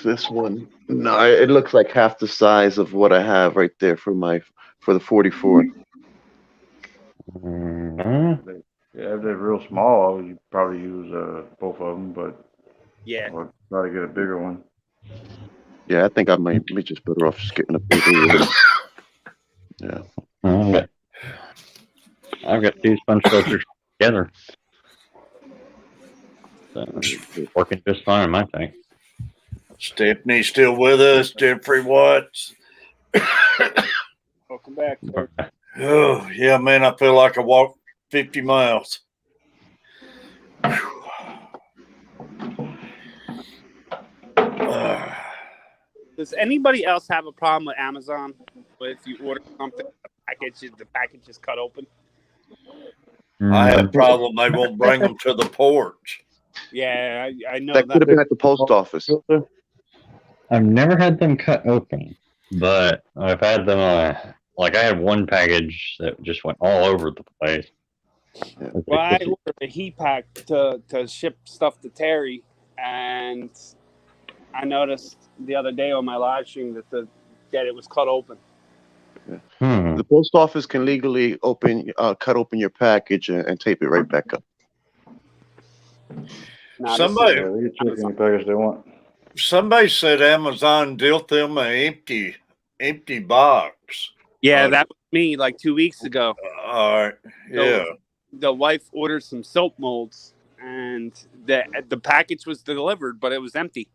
this one. No, it looks like half the size of what I have right there for the 44. Mhm. Yeah, if they're real small, you probably use both of them, but Yeah. or try to get a bigger one. Yeah, I think I might be just better off just getting a bigger one. Yeah. I've got 2 sponge filters together. So, working just fine in my tank. Stephanie's still with us. Jeffrey Watts. Welcome back, sir. Oh, yeah, man. I feel like I walked 50 miles. Does anybody else have a problem with Amazon? If you order something, the package is cut open? I have a problem. They won't bring them to the porch. Yeah, I know That could have been at the post office. I've never had them cut open, but I've had them, like I had one package that just went all over the place. Well, I ordered a heat pack to ship stuff to Terry, and I noticed the other day on my live stream that it was cut open. The post office can legally cut open your package and tape it right back up. Somebody, Yeah, they can check any package they want. Somebody said Amazon dealt them an empty box. Yeah, that was me like 2 weeks ago. All right. Yeah. So the wife ordered some soap molds, and the package was delivered, but it was empty.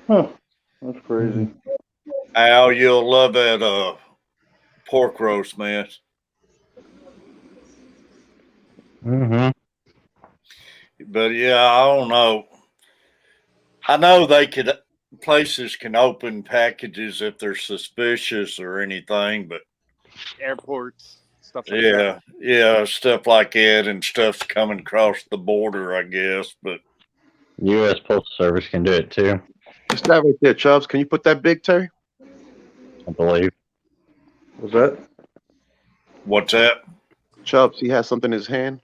Huh. That's crazy. Al, you'll love that pork roast, man. Mm-hmm. But yeah, I don't know. I know places can open packages if they're suspicious or anything, but Airports, stuff like that. Yeah, stuff like that, and stuff's coming across the border, I guess. But U.S. Postal Service can do it too, It's that right there, Chubbs. Can you put that big, Terry? I believe. What's that? What's that? Chubbs, he has something in his hand.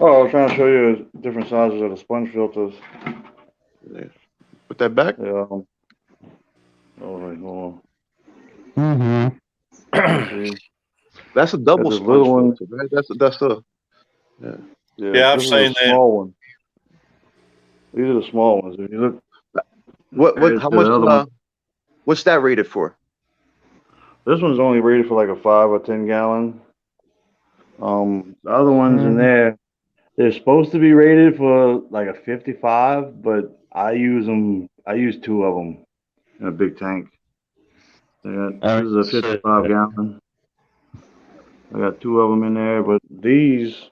Oh, I was trying to show you different sizes of the sponge filters. Yeah. Put that back. Yeah. Oh, wait, hold Mm-hmm. That's a double That's a sponge little one. filter, right? That's a Yeah, I've this is seen a that. small one. These are the small ones. If you look, what? How much? What's that rated for? this one's only rated for like a 5 or 10 gallon. The other ones in there, they're supposed to be rated for like a 55, but I use 2 of them in a big tank. This is a 55 gallon. I got 2 of them in there, but these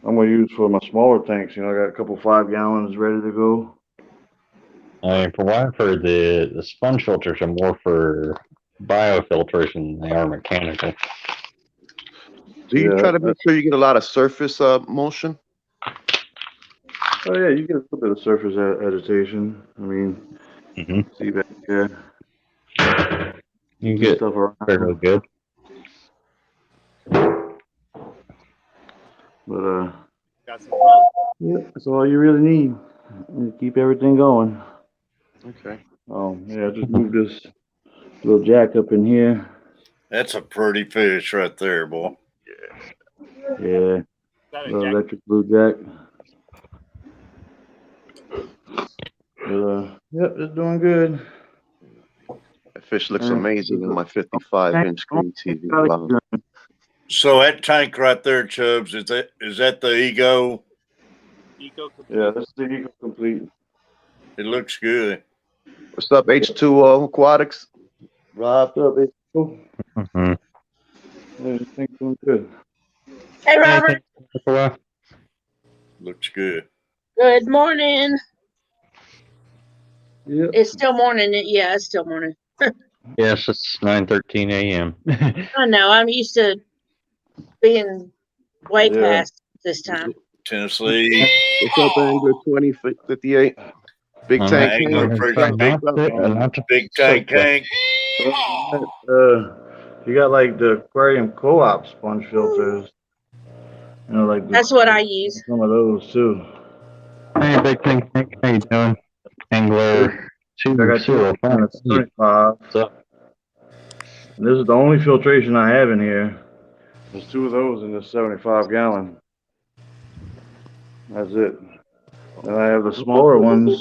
I'm gonna use for my smaller tanks. I got a couple 5 gallons ready to go. I mean, for what I've heard, the sponge filters are more for biofiltration than they are mechanical. Do you try to make sure you get a lot of surface motion? Oh yeah, you get a little bit of surface agitation. I mean, see back there. You get stuff around. fairly good. But yeah, that's all you really need. And keep everything going. Okay. Yeah, just move this little jack up in here. That's a pretty fish right there, boy. Yeah. Electric blue jack. But, yep, it's doing good. That fish looks amazing on my 55-inch screen TV. Wow. So that tank right there, Chubbs, is that the Ego? Eco Yeah, this is the Eco Complete. It looks good. What's up, H2O Aquatics? Rob. What's up, April? Mm-hmm. Yeah, this thing's doing good. Hey, Robert. Looks good. Good morning. Yep. It's still morning. Yeah, it's still morning. Yes, it's 9:13 a.m. I know. I'm used to being way Yeah. past this time. Tennessee. What's up, Angler 2058? Big All tank. right. Angler Hank. pretty What's big. up? Big tank Hank. You got like the aquarium co-op sponge filters. You know, like That's what I use. some of those too. Hey, big thing. How you doing? Angler I got two in the 75. What's up? And this is the only filtration I have in here. There's two of those in this 75 gallon. That's it. And I have the smaller ones.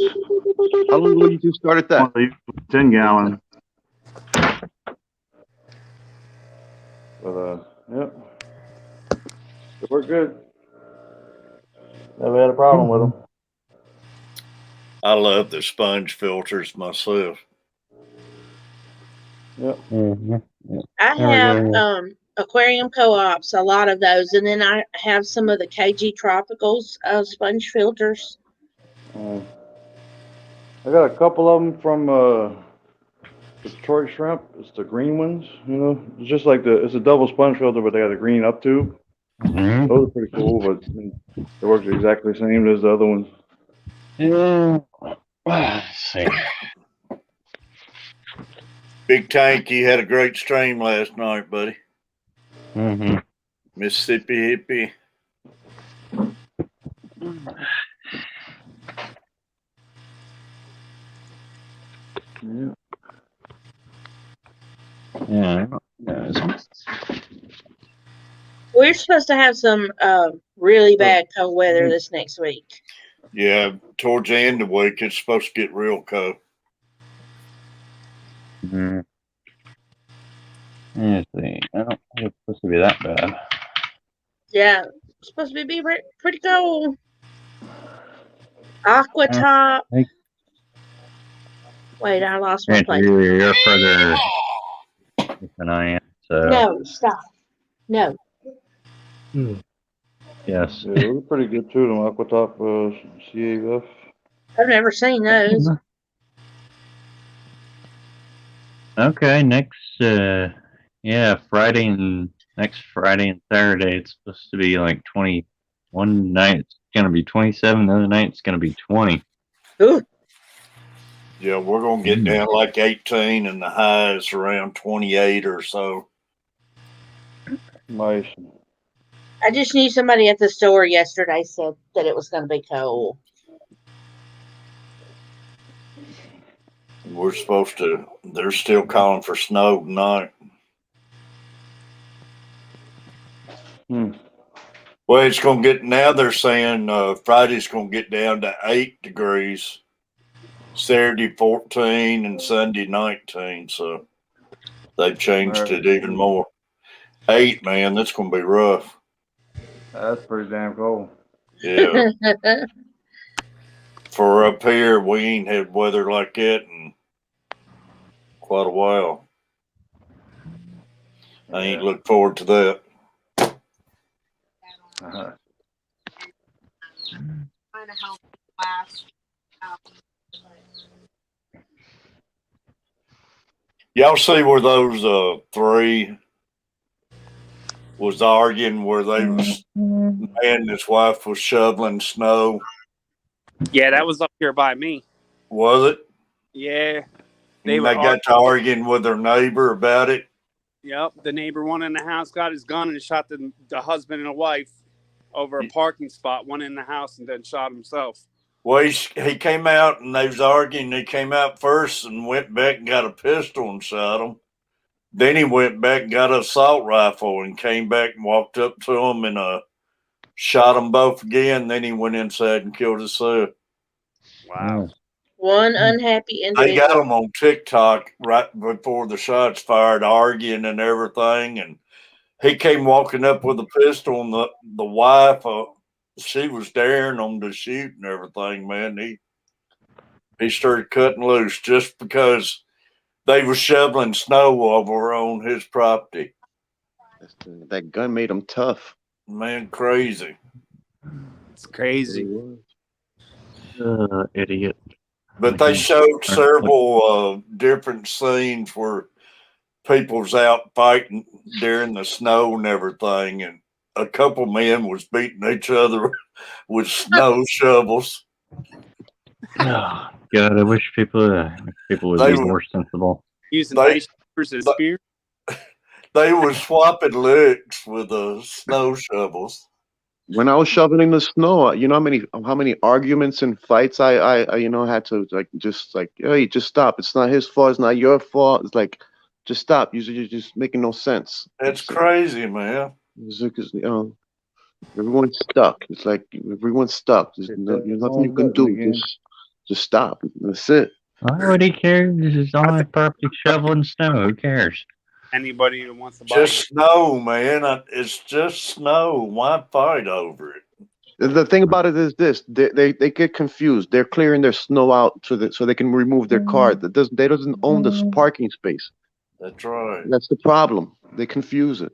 How long ago you started that? 10 gallon. But yep. They work good. Never had a problem with them. I love the sponge filters myself. Yep. Mm-hmm. I have aquarium co-ops, a lot of those, and then I have some of the KG Tropicals sponge filters. I got a couple of them from Detroit Shrimp. It's the green ones, you know. It's just like it's a double sponge filter, but they got a green up tube. Mm-hmm. Those are pretty cool, but it works exactly the same as the other ones. Yeah. Let's see. Big tank, you had a great stream last night, buddy. Mm-hmm. Mississippi hippie. Yeah. Yeah. We're supposed to have some really bad cold weather this next week. Yeah, towards the end of the week, it's supposed to get real cold. Mm-hmm. Let's see. I don't think it's supposed to be that bad. Yeah, it's supposed to be pretty cold. Aqua top. Wait, I lost my place. You're further than I am. So. No, stop. No. Yes. Yeah, those are pretty good too, them Aquatop CAF. I've never seen those. Okay, next next Friday and Saturday it's supposed to be like 20. One night it's gonna be 27, the other night it's gonna be 20. Ooh. Yeah, we're gonna get down like 18 and the high is around 28 or so. Nice. I just knew somebody at the store yesterday said that it was going to be cold. They're still calling for snow tonight. Well, it's going to now they're saying Friday's going to get down to 8 degrees, Saturday 14 and Sunday 19. So they've changed it even more. 8, man, that's going to be rough. That's pretty damn cold. Yeah. For up here, we ain't had weather like that in quite a while. I ain't look forward to that. Y'all see where those 3 was arguing where they was man and his wife was shoveling snow? Yeah, that was up here by me. Was it? Yeah. They got to arguing with their neighbor about it. Yep, the neighbor, one in the house, got his gun and shot the husband and the wife over a parking spot, one in the house, and then shot himself. Well, he came out and they was arguing. He came out first and went back and got a pistol and shot him. Then he went back and got an assault rifle and came back and walked up to him and shot them both again. Then he went inside and killed himself. Wow. One unhappy individual. They got him on TikTok right before the shots fired, arguing and everything. And he came walking up with a pistol, and the wife, she was daring him to shoot and everything. Man, he started cutting loose just because they were shoveling snow over on his property. That gun made him tough. Man, crazy. It's crazy. Idiot. But they showed several different scenes where people's out fighting during the snow and everything, and a couple men was beating each other with snow shovels. Oh, God, I wish people would They be were- more sensible. Using They- ice cubes as spears. They was swapping licks with snow shovels. When I was shoveling the snow, you know how many arguments and fights I had to hey, just stop. It's not his fault. It's not your fault. It's like, just stop. You're just making no sense. It's crazy, man. Everyone's stuck. It's like everyone's stuck. There's nothing you can do. Just stop. That's it. Why would he care? This is on my property shoveling snow. Who cares? Anybody who wants to buy Just snow, man. It's just snow. Why fight over it? The thing about it is this: they get confused. They're clearing their snow out so they can remove their car. They doesn't own this parking space. That's right. That's the problem. They confuse it.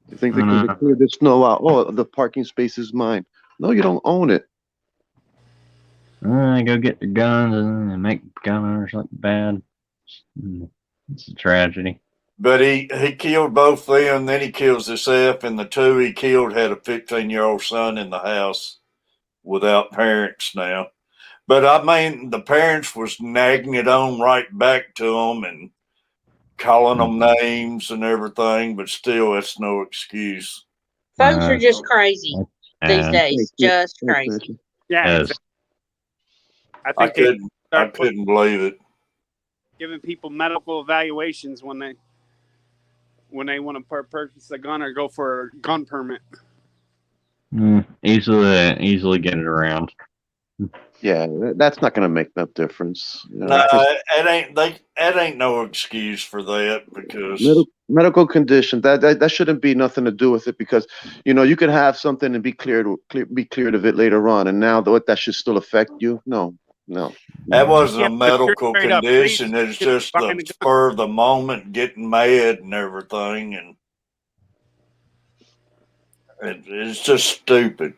They think they can clear the snow out. Oh, the parking space is mine. No, you don't own it. Go get the guns and then make gun owners look bad. It's a tragedy. But he killed both of them. Then he kills himself, and the two he killed had a 15-year-old son in the house without parents now. But I mean, the parents was nagging it on right back to them and calling them names and everything. But still, it's no excuse. Folks are just crazy these days. Just crazy. Yeah, Yes. I think I couldn't believe it. giving people medical evaluations when they want to purchase a gun or go for a gun permit. Easily get it around. Yeah, that's not going to make no difference. No, it ain't no excuse for that because medical condition that shouldn't be nothing to do with it, because you could have something and be cleared of it later on, and now that should still affect you. No. That wasn't a Yeah, but you're medical straight up condition. crazy. It's just the spur of the moment, getting mad and everything, and it's just stupid.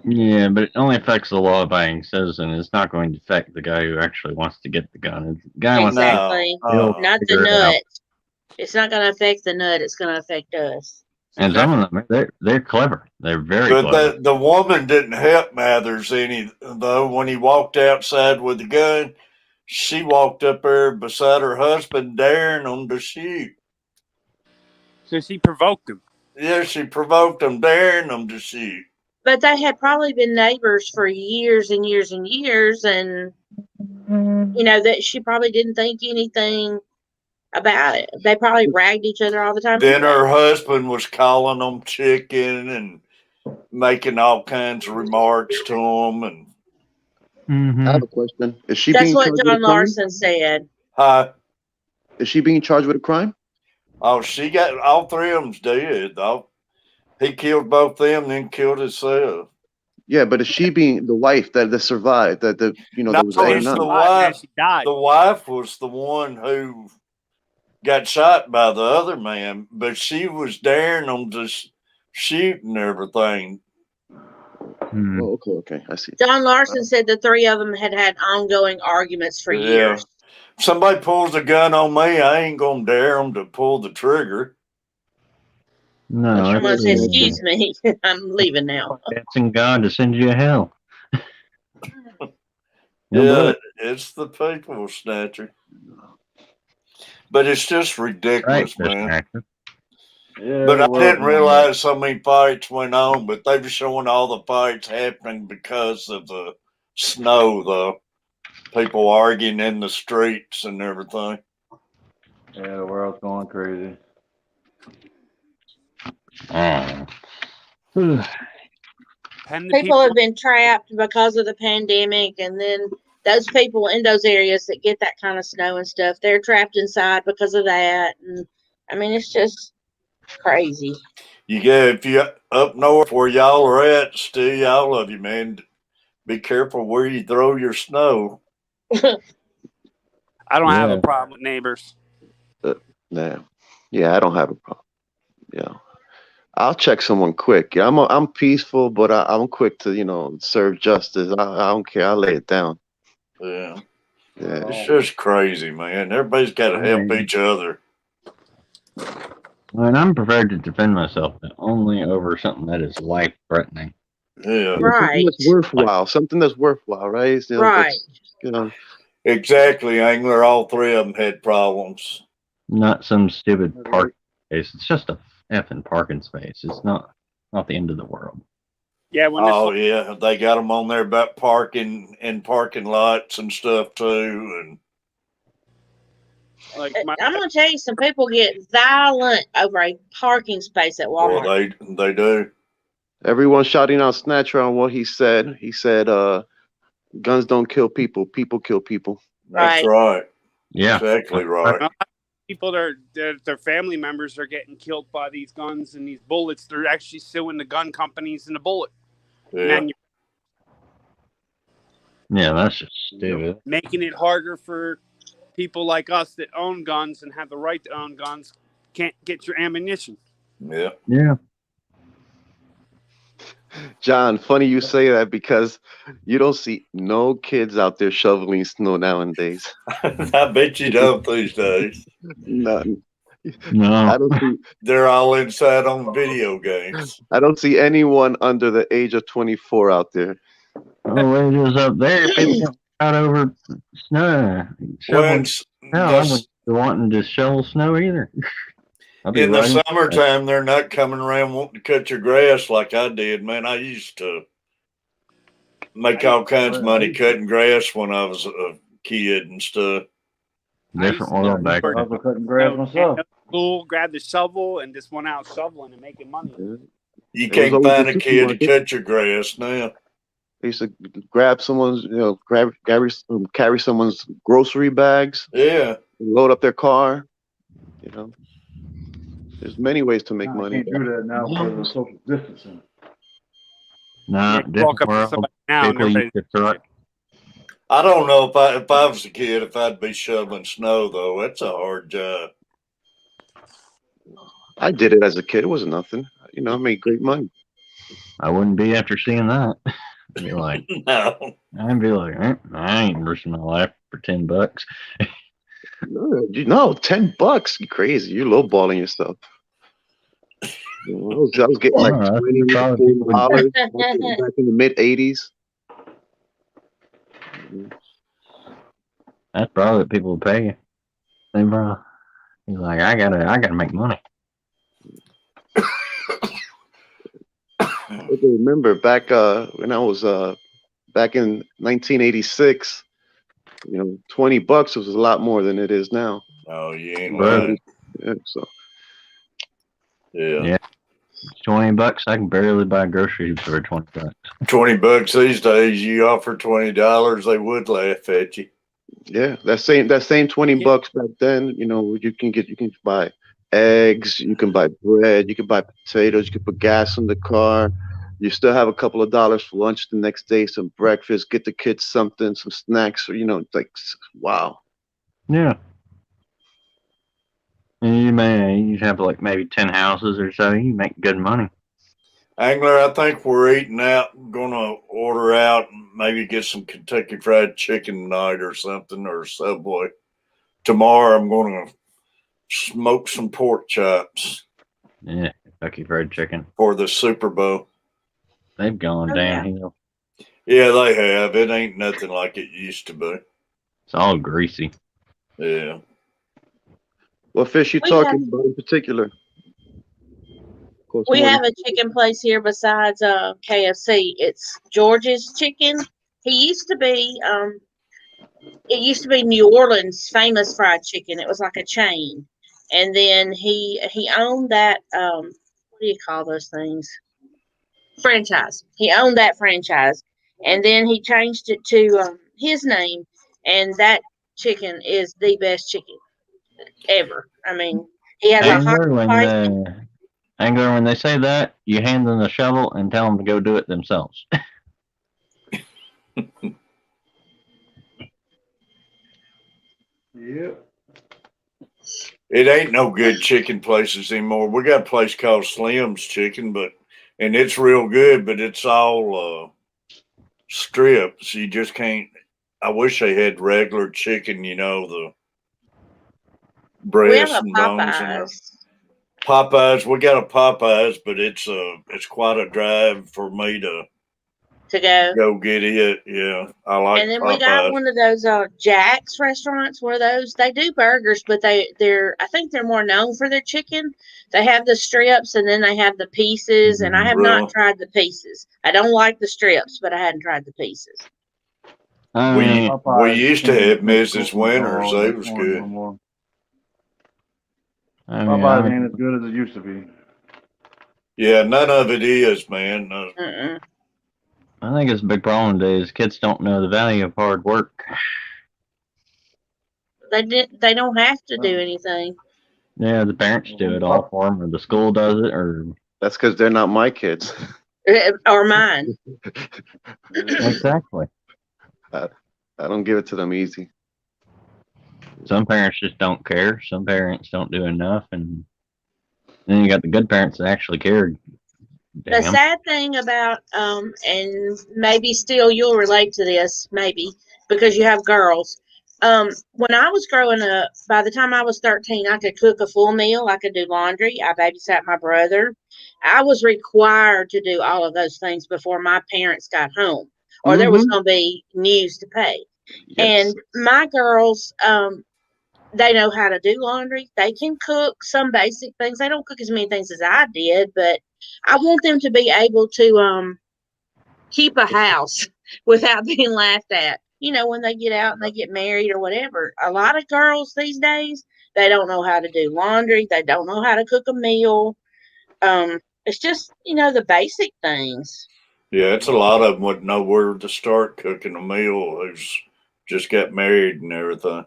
Yeah, but it only affects the law-abiding citizen. It's not going to affect the guy who actually wants to get the gun. The guy wants to Exactly. No. Not the figure it out. nut. It's not going to affect the nut. It's going to affect us. And some of them, they're clever. They're very But clever. the woman didn't help Mathers any, though. When he walked outside with the gun, she walked up there beside her husband, daring him to shoot. So she provoked him. Yeah, she provoked him, daring him to shoot. But they had probably been neighbors for years and years and years, and that she probably didn't think anything about it. They probably ragged each other all the time. Then her husband was calling them chicken and making all kinds of remarks to them. And I have a question. Is she That's being what charged with a John crime? Larson said. Is she being charged with a crime? Oh, she got all three of them's dead. He killed both of them, then killed himself. Yeah, but is she being the wife that survived? That that was it's not the wife. She died. The wife was the one who got shot by the other man, but she was daring them to shoot and everything. Oh, okay, I see. John Larson said the three of them had ongoing arguments for years. If somebody pulls a gun on me, I ain't gonna dare them to pull the trigger. No, I'm going to say, excuse me, I'm leaving now. asking God to send you to hell. Yeah, it's the people snatcher. But it's just ridiculous, man. Yeah, But I well, didn't realize so many fights went on, but they were showing all the fights happening because of the snow, though. People arguing in the streets and everything. Yeah, the world's going crazy. People have been trapped because of the pandemic, and then those people in those areas that get that kind of snow and stuff, they're trapped inside because of that. And I mean, it's just crazy. You get if you up north where y'all are at, Steve, I love you, man. Be careful where you throw your snow. I don't have a Yeah. problem with neighbors. Nah. Yeah, I don't have a problem. Yeah. I'll check someone quick. Yeah, I'm peaceful, but I'm quick to serve justice. I don't care. I'll lay it down. Yeah. Yeah. It's just crazy, man. Everybody's got to help each other. And I'm prepared to defend myself, but only over something that is life threatening. Yeah. Something Right. that's worthwhile. Something that's worthwhile, right? Right. That's, Exactly, Angler. All three of them had problems. Not some stupid parking space. It's just a effing parking space. It's not the end of the world. Yeah, when Oh yeah, they got them on there about parking in parking lots and stuff too, and like I'm gonna tell you, some people get violent over a parking space at Walmart. well, they do. everyone shouting out Snatcher on what he said. He said, "Guns don't kill people. People kill people." That's Right. right. Yeah. Exactly right. people, their family members are getting killed by these guns and these bullets. They're actually suing the gun companies and the bullet Yeah. Yeah, that's just stupid. making it harder for people like us that own guns and have the right to own guns. Can't get your ammunition. Yeah. Yeah. John, funny you say that because you don't see no kids out there shoveling snow nowadays. I bet you don't these days. None. No. I don't see. They're all inside on video games. I don't see anyone under the age of 24 out there. Oh, it is up there. People get out over snow. Shoveling. No, I wouldn't be wanting to shovel snow either. In the summertime, they're not coming around wanting to cut your grass like I did, man. I used to make all kinds of money cutting grass when I was a kid and stuff. Different world back I then. was cutting grass myself. School, grab the shovel, and just went out shoveling and making money. You It was can't always find the a kid to supermarket. cut your grass now. They used to grab someone's, carry someone's grocery bags, Yeah. load up their car. There's many ways to make I money. can't do that now because of social distancing. Nah, Yeah, you walk different up to world. somebody now and People used everybody- to truck. I don't know if I was a kid if I'd be shoveling snow though. That's a hard job. I did it as a kid. It wasn't nothing. I made great money. I wouldn't be after seeing that. I'd be like, No. I ain't risking my life for $10. No, $10. You crazy? You're lowballing yourself. I was getting like Oh, that's $20, probably $40 back in the mid '80s. That's probably what people would pay you. Hey, bro. He's like, I gotta make money. I remember back when I was back in 1986. $20 was a lot more than it is now. Oh, you ain't Bro. lying. Yeah, so Yeah. $20, I can barely buy groceries for $20. $20 these days. You offer $20, they would laugh at you. yeah, that same $20 back then. You can buy eggs, you can buy bread, you can buy potatoes, you can put gas in the car. You still have a couple of dollars for lunch the next day, some breakfast, get the kids something, some snacks, or wow. Yeah. And you have like maybe 10 houses or so. You make good money. Angler, I think we're eating out. Gonna order out and maybe get some Kentucky Fried Chicken tonight or something, or Subway. Tomorrow I'm gonna smoke some pork chops Yeah, Kentucky Fried Chicken. for the Super Bowl. They've gone downhill. Yeah, they have. It ain't nothing like it used to be. It's all greasy. Yeah. What fish you talking about in particular? We have a chicken place here besides KFC. It's George's Chicken. He used to be it used to be New Orleans' famous fried chicken. It was like a chain. And then he owned that what do you call those things? Franchise. He owned that franchise. And then he changed it to his name, and that chicken is the best chicken ever. I mean, He has a hot Angler, spicy. when they say that, you hand them the shovel and tell them to go do it themselves. Yep. It ain't no good chicken places anymore. We got a place called Slim's Chicken, and it's real good, but it's all strips. You just can't. I wish they had regular chicken. The We have breasts a and bones and the Popeyes Popeyes. We got a Popeyes, but it's quite a drive for me to to go. go get it. Yeah, I like And then we got Popeyes. one of those Jack's restaurants where they do burgers, but they're I think they're more known for their chicken. They have the strips and then they have the pieces, and I have not Really? tried the pieces. I don't like the strips, but I hadn't tried the pieces. I We mean, we Popeyes used to can't have make Mrs. Coke and Winters. all They that was corn no good. more. I Popeyes ain't mean, as good as it used to be. Yeah, none of it is, man. Mm-mm. I think it's a big problem today is kids don't know the value of hard work. They don't have to do Well, anything. Yeah, the parents do it all for them, or the school does it, or That's because they're not my kids. Or mine. exactly. I don't give it to them easy. Some parents just don't care. Some parents don't do enough, and then you got the good parents that actually care. The Damn. sad thing about and maybe still you'll relate to this, maybe because you have girls. When I was growing up, by the time I was 13, I could cook a full meal. I could do laundry. I babysat my brother. I was required to do all of those things before my parents got home, or there was Mm-hmm. going to be news to pay. Yes. And my girls, they know how to do laundry. They can cook some basic things. They don't cook as many things as I did, but I want them to be able to keep a house without being laughed at. When they get out and they get married or whatever. A lot of girls these days, they don't know how to do laundry. They don't know how to cook a meal. It's just, the basic things. Yeah, it's a lot of them wouldn't know where to start cooking a meal who's just got married and everything.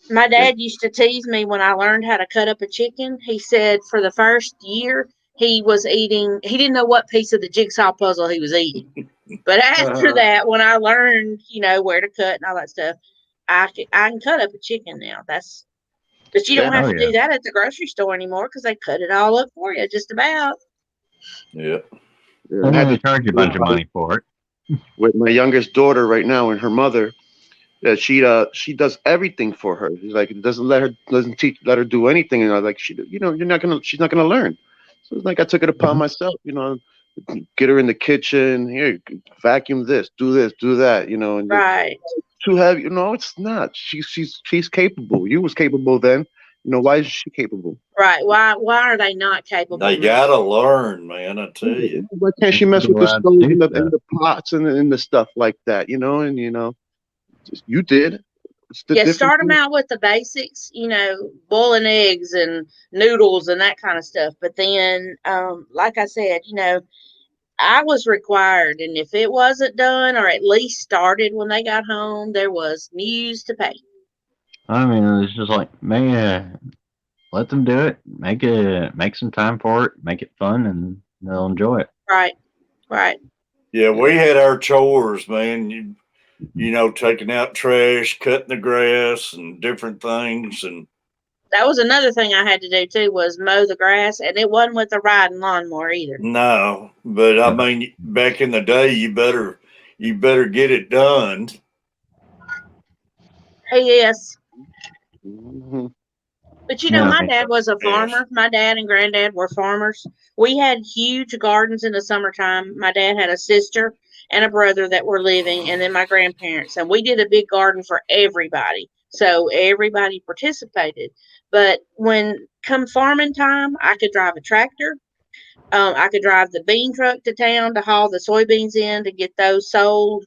My dad used to tease me when I learned how to cut up a chicken. He said for the first year he didn't know what piece of the jigsaw puzzle he was eating. But after that, when I learned, where to cut and all that stuff, I can cut up a chicken now. But you don't have Oh to yeah. do that at the grocery store anymore because they cut it all up for you, just about. Yeah. I And had then they to charge you a bunch of money for it. with my youngest daughter right now and her mother. That she does everything for her. She's like let her do anything, and I was like she's not gonna learn. So it's like I took it upon myself, get her in the kitchen, here, vacuum this, do that, and just Right. too heavy. No, it's not. She's capable. You was capable then. Why is she capable? Right. Why are they not capable They now? gotta learn, man. I tell you. Why can't she mess Be with the allowed to stove do and stuff. the pots and the stuff like that? You did. It's the difference. Start them out with the basics, boiling eggs and noodles and that kind of stuff. But then, like I said, I was required, and if it wasn't done or at least started when they got home, there was news to pay. I mean, it's just like, man, let them do it. Make some time for it. Make it fun, and they'll enjoy it. Right. Right. Yeah, we had our chores, man. Taking out trash, cutting the grass, and different things, and That was another thing I had to do too, was mow the grass, and it wasn't with a riding lawnmower either. no, but I mean, back in the day, you better get it done. Yes. Mhm. But Yeah, my dad was a Yes. farmer. My dad and granddad were farmers. We had huge gardens in the summertime. My dad had a sister and a brother that were living, and then my grandparents. And we did a big garden for everybody. So everybody participated. But when come farming time, I could drive a tractor. I could drive the bean truck to town to haul the soybeans in to get those sold.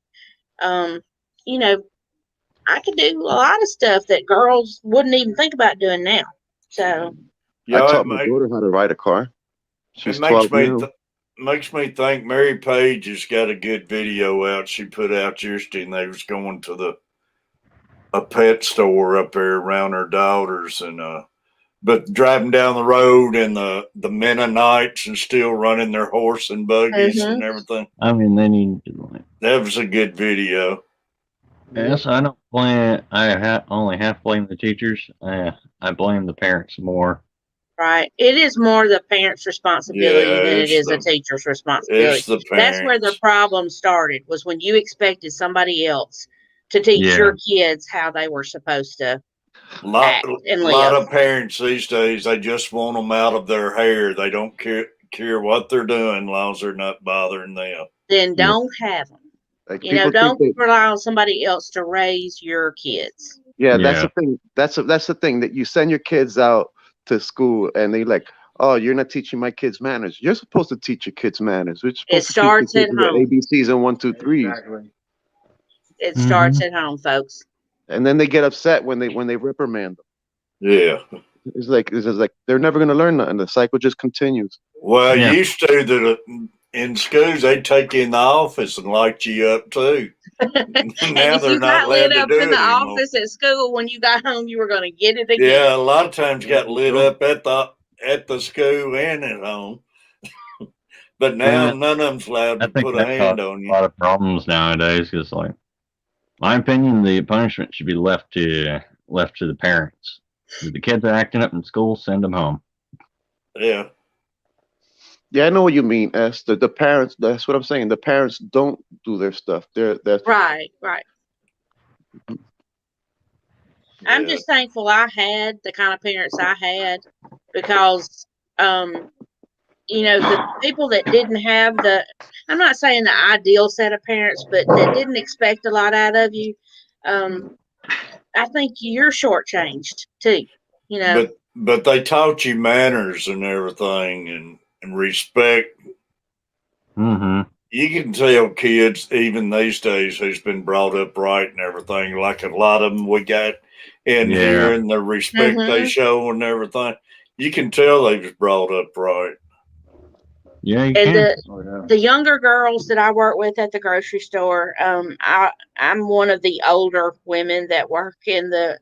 Um, you know, I could do a lot of stuff that girls wouldn't even think about doing now. So I Yeah, taught my daughter how to ride a car. it She's makes 12 me now. makes me think Mary Page has got a good video out. She put out yesterday, and they was going to a pet store up there around her daughters, and But driving down the road and the Mennonites and still running their horse and buggies and everything. I mean, they need to like. That was a good video. Yes, I don't blame. Only half blame the teachers. I blame the parents more. Right. It is more the parents' responsibility Yeah, than it is the the teacher's responsibility. it's the That's where the parents. problem started, was when you expected somebody else to teach Yeah. your kids how they were supposed to Lot act and lot live. of parents these days, they just want them out of their hair. They don't care what they're doing, as long as they're not bothering them. Then don't have them. Like You know, people think don't that, rely on somebody else to raise your kids. yeah, that's Yeah. the thing. That's the thing, that you send your kids out to school and they like, oh, you're not teaching my kids manners. You're supposed to teach your kids manners. We're supposed to starts teach at your home. kids the ABCs and 1, 2, 3s. Exactly. It starts at home, folks. And then they get upset when they reprimand them. Yeah. It's just like they're never gonna learn nothing. The cycle just continues. Well, Yeah. used to that in schools they'd take you in the office and light you up too. And Now if they're you not got lit allowed to up do in it the anymore. office at school, when you got home, you were going to get it again. Yeah, a lot of times you got lit up at the school and at home. But now none of them's allowed I to think put a that hand causes on a you. lot of problems nowadays. Because, like, my opinion, the punishment should be left to the parents. If the kids are acting up in school, send them home. Yeah. Yeah, I know what you mean, S. The parents. That's what I'm saying. The parents don't do their stuff. They're Right. I'm Yeah. just thankful I had the kind of parents I had, because, you know, the people that didn't have I'm not saying the ideal set of parents, but that didn't expect a lot out of you, I think you're shortchanged too, you know. But they taught you manners and everything and respect. Mm-hmm. You can tell kids even these days who's been brought up right and everything. Like a lot of them we got in here and the respect they show and everything. You can tell they was brought up right. Yeah, you And can. the younger girls that I work with at the grocery store, I'm one of the older women that work that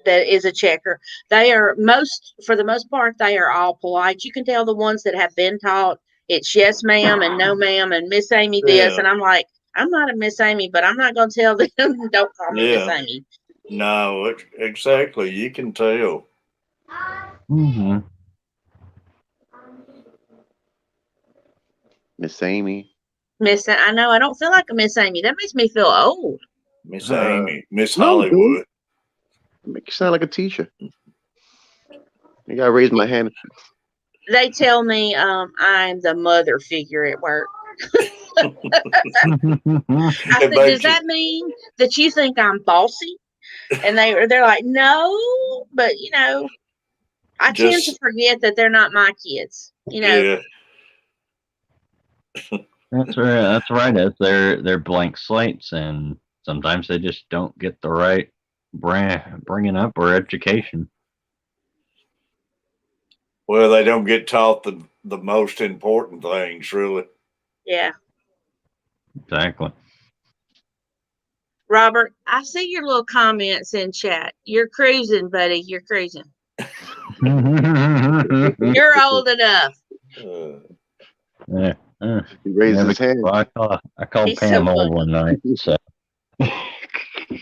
is a checker. They are for the most part, they are all polite. You can tell the ones that have been taught it's yes ma'am and no ma'am and Miss Amy this. Yeah. And I'm like, I'm not a Miss Amy, but I'm not going to tell them, don't call me Miss Yeah. Amy. No, exactly. You can tell. Mm-hmm. Miss Amy. I know, I don't feel like a Miss Amy. That makes me feel old. Miss Amy, Miss No, dude. Hollywood. Make you sound like a teacher. You gotta raise my hand. They tell me I'm the mother figure at work. I said, does that mean that you think I'm bossy? And they're like, no, but you know, I tend to forget that they're not my kids. You know. Yeah. That's right. That's right. They're blank slates, and sometimes they just don't get the right bringing up or education. Well, they don't get taught the most important things, really. Yeah. Exactly. Robert, I see your little comments in chat. You're cruising, buddy. You're cruising. You're old enough. Yeah. He raised his hand. Well, I called He's Pam so old funny. one night. So.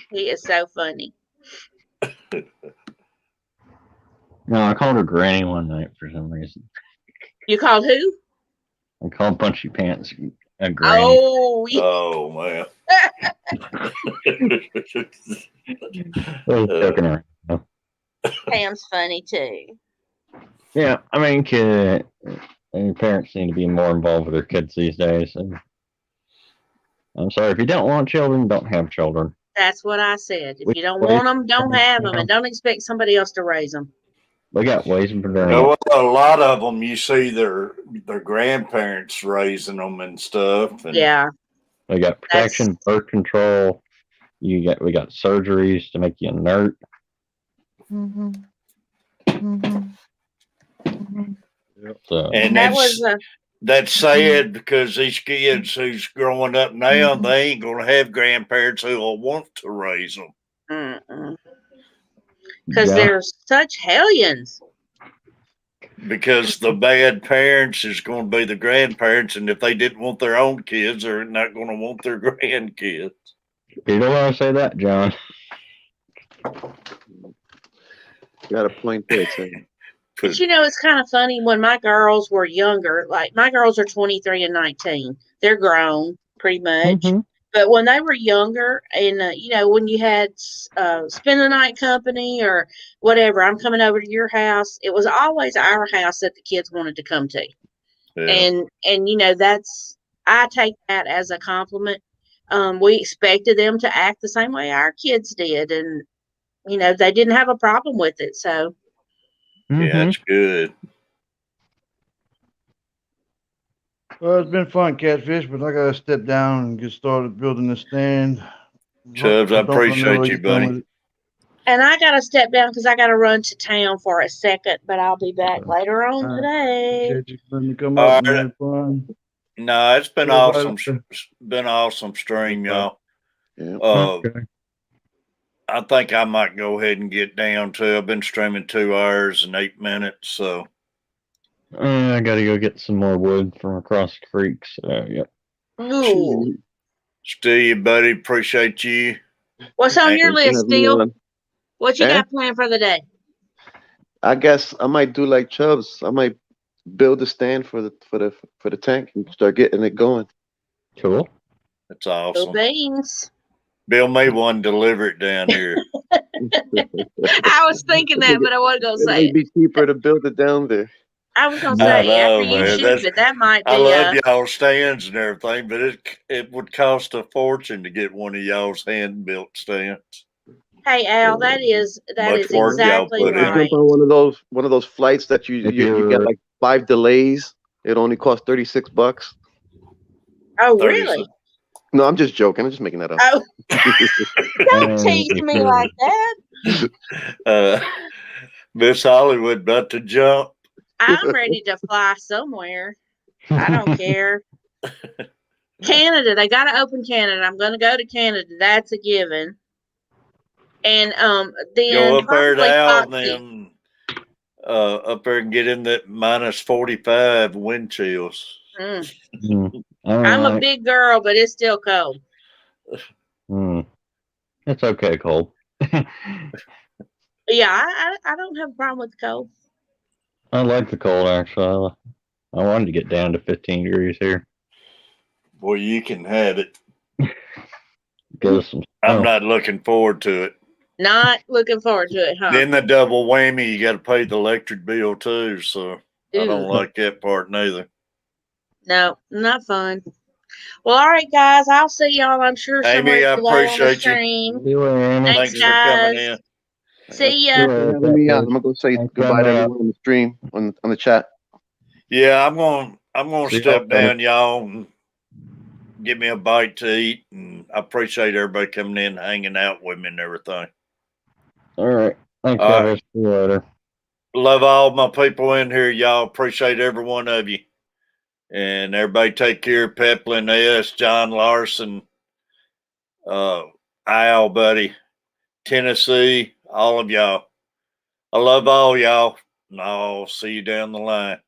He is so funny. No, I called her Granny one night for some reason. You called who? I called Punchy Pants a Granny. Oh, yeah. Oh man. Joking around. Pam's funny too. Yeah, I mean, parents need to be more involved with their kids these days. And I'm sorry, if you don't want children, don't have children. That's what I said. If you don't want them, don't have them, and don't expect somebody else to raise them. We got ways of doing it. Well, a lot of them, you see their grandparents raising them and stuff. And yeah. We got protection, birth control. We got surgeries to make you inert. Mm-hmm. So, and that's sad, because these kids who's growing up now, they ain't gonna have grandparents who will want to raise them. Because they're such hellions. because the bad parents is going to be the grandparents, and if they didn't want their own kids, they're not going to want their grandkids. You don't want to say that, John. Got a point there, Sam. But you know, it's kind of funny when my girls were younger. Like my girls are 23 and 19. They're grown pretty much. Mm-hmm. But when they were younger, and you know, when you had spend the night company or whatever, I'm coming over to your house. It was always our house that the kids wanted to come to, Yeah. and you know, I take that as a compliment. We expected them to act the same way our kids did, and you know, they didn't have a problem with it. So Mm-hmm. Yeah, that's good. Well, it's been fun, Catfish, but I gotta step down and get started building the stand. Chubbs, I Don't know where appreciate you, he's going buddy. with it. And I got to step down because I got to run to town for a second, but I'll be back later on today. Appreciate you letting me come All up and right. have fun. No, it's been Everybody- awesome. Been awesome stream, y'all. Yeah. Okay. I think I might go ahead and get down too. I've been streaming 2 hours and 8 minutes, so I got to go get some more wood from across the creek. So, yep. Ooh. Steve, buddy, appreciate you. What's on Hey, your Thanks for list, having me Steel? on. What you Eh? got planned for the day? I guess I might do like Chubbs. I might build a stand for the tank and start getting it going. Cool. That's Cool awesome. beans. Bill may one deliver it down here. I was thinking that, but I wasn't going to It say might it. be cheaper to build it down there. I was going to I say, know, after you man. ship it, that might I be love y'all stands and everything, but it would cost a fortune to get one of y'all's hand built stands. Hey, Al, that is Much work y'all exactly put in. right. Jump on one of those flights that you If you get you're- like 5 delays. It only costs $36. Oh, 30 really? No, I'm just joking. I'm just making that up. Oh, don't And tease if me you're- like that. Miss Hollywood about to jump. I'm ready to fly somewhere. I don't care. Canada, they got to open Canada. I'm going to go to Canada. That's a given. And then Go up there to probably Al Foxy. and then up there and get in that minus 45 wind chills. I'm a big girl, but it's still cold. It's okay, Cole. Yeah, I don't have a problem with the cold. I like the cold, actually. I wanted to get down to 15 degrees here. Boy, you can have it. Get us some I'm snow. not looking forward to it. Not looking forward to it, huh? Then the double whammy, you got to pay the electric bill too. So I don't Ooh. like that part neither. No, not fun. Well, all right, guys. I'll see y'all, I'm sure, Amy, somewhere I today on the appreciate you. stream. See you later, Amy. Thanks, Thanks for coming guys. in. See ya. See you For later, having me on. I'm Catfish. gonna go say Thanks for goodbye to coming out. everyone on the stream on the chat. Yeah, I'm gonna See step y'all later. down, y'all, and give me a bite to eat. And I appreciate everybody coming in, hanging out with me, and everything. All right. Thanks, All right. Catfish. See you later. Love all my people in here, y'all. Appreciate every one of you. And everybody take care. Peplin S, John Larson, Al, buddy, Tennessee, all of y'all. I love all y'all. And I'll see you down the line.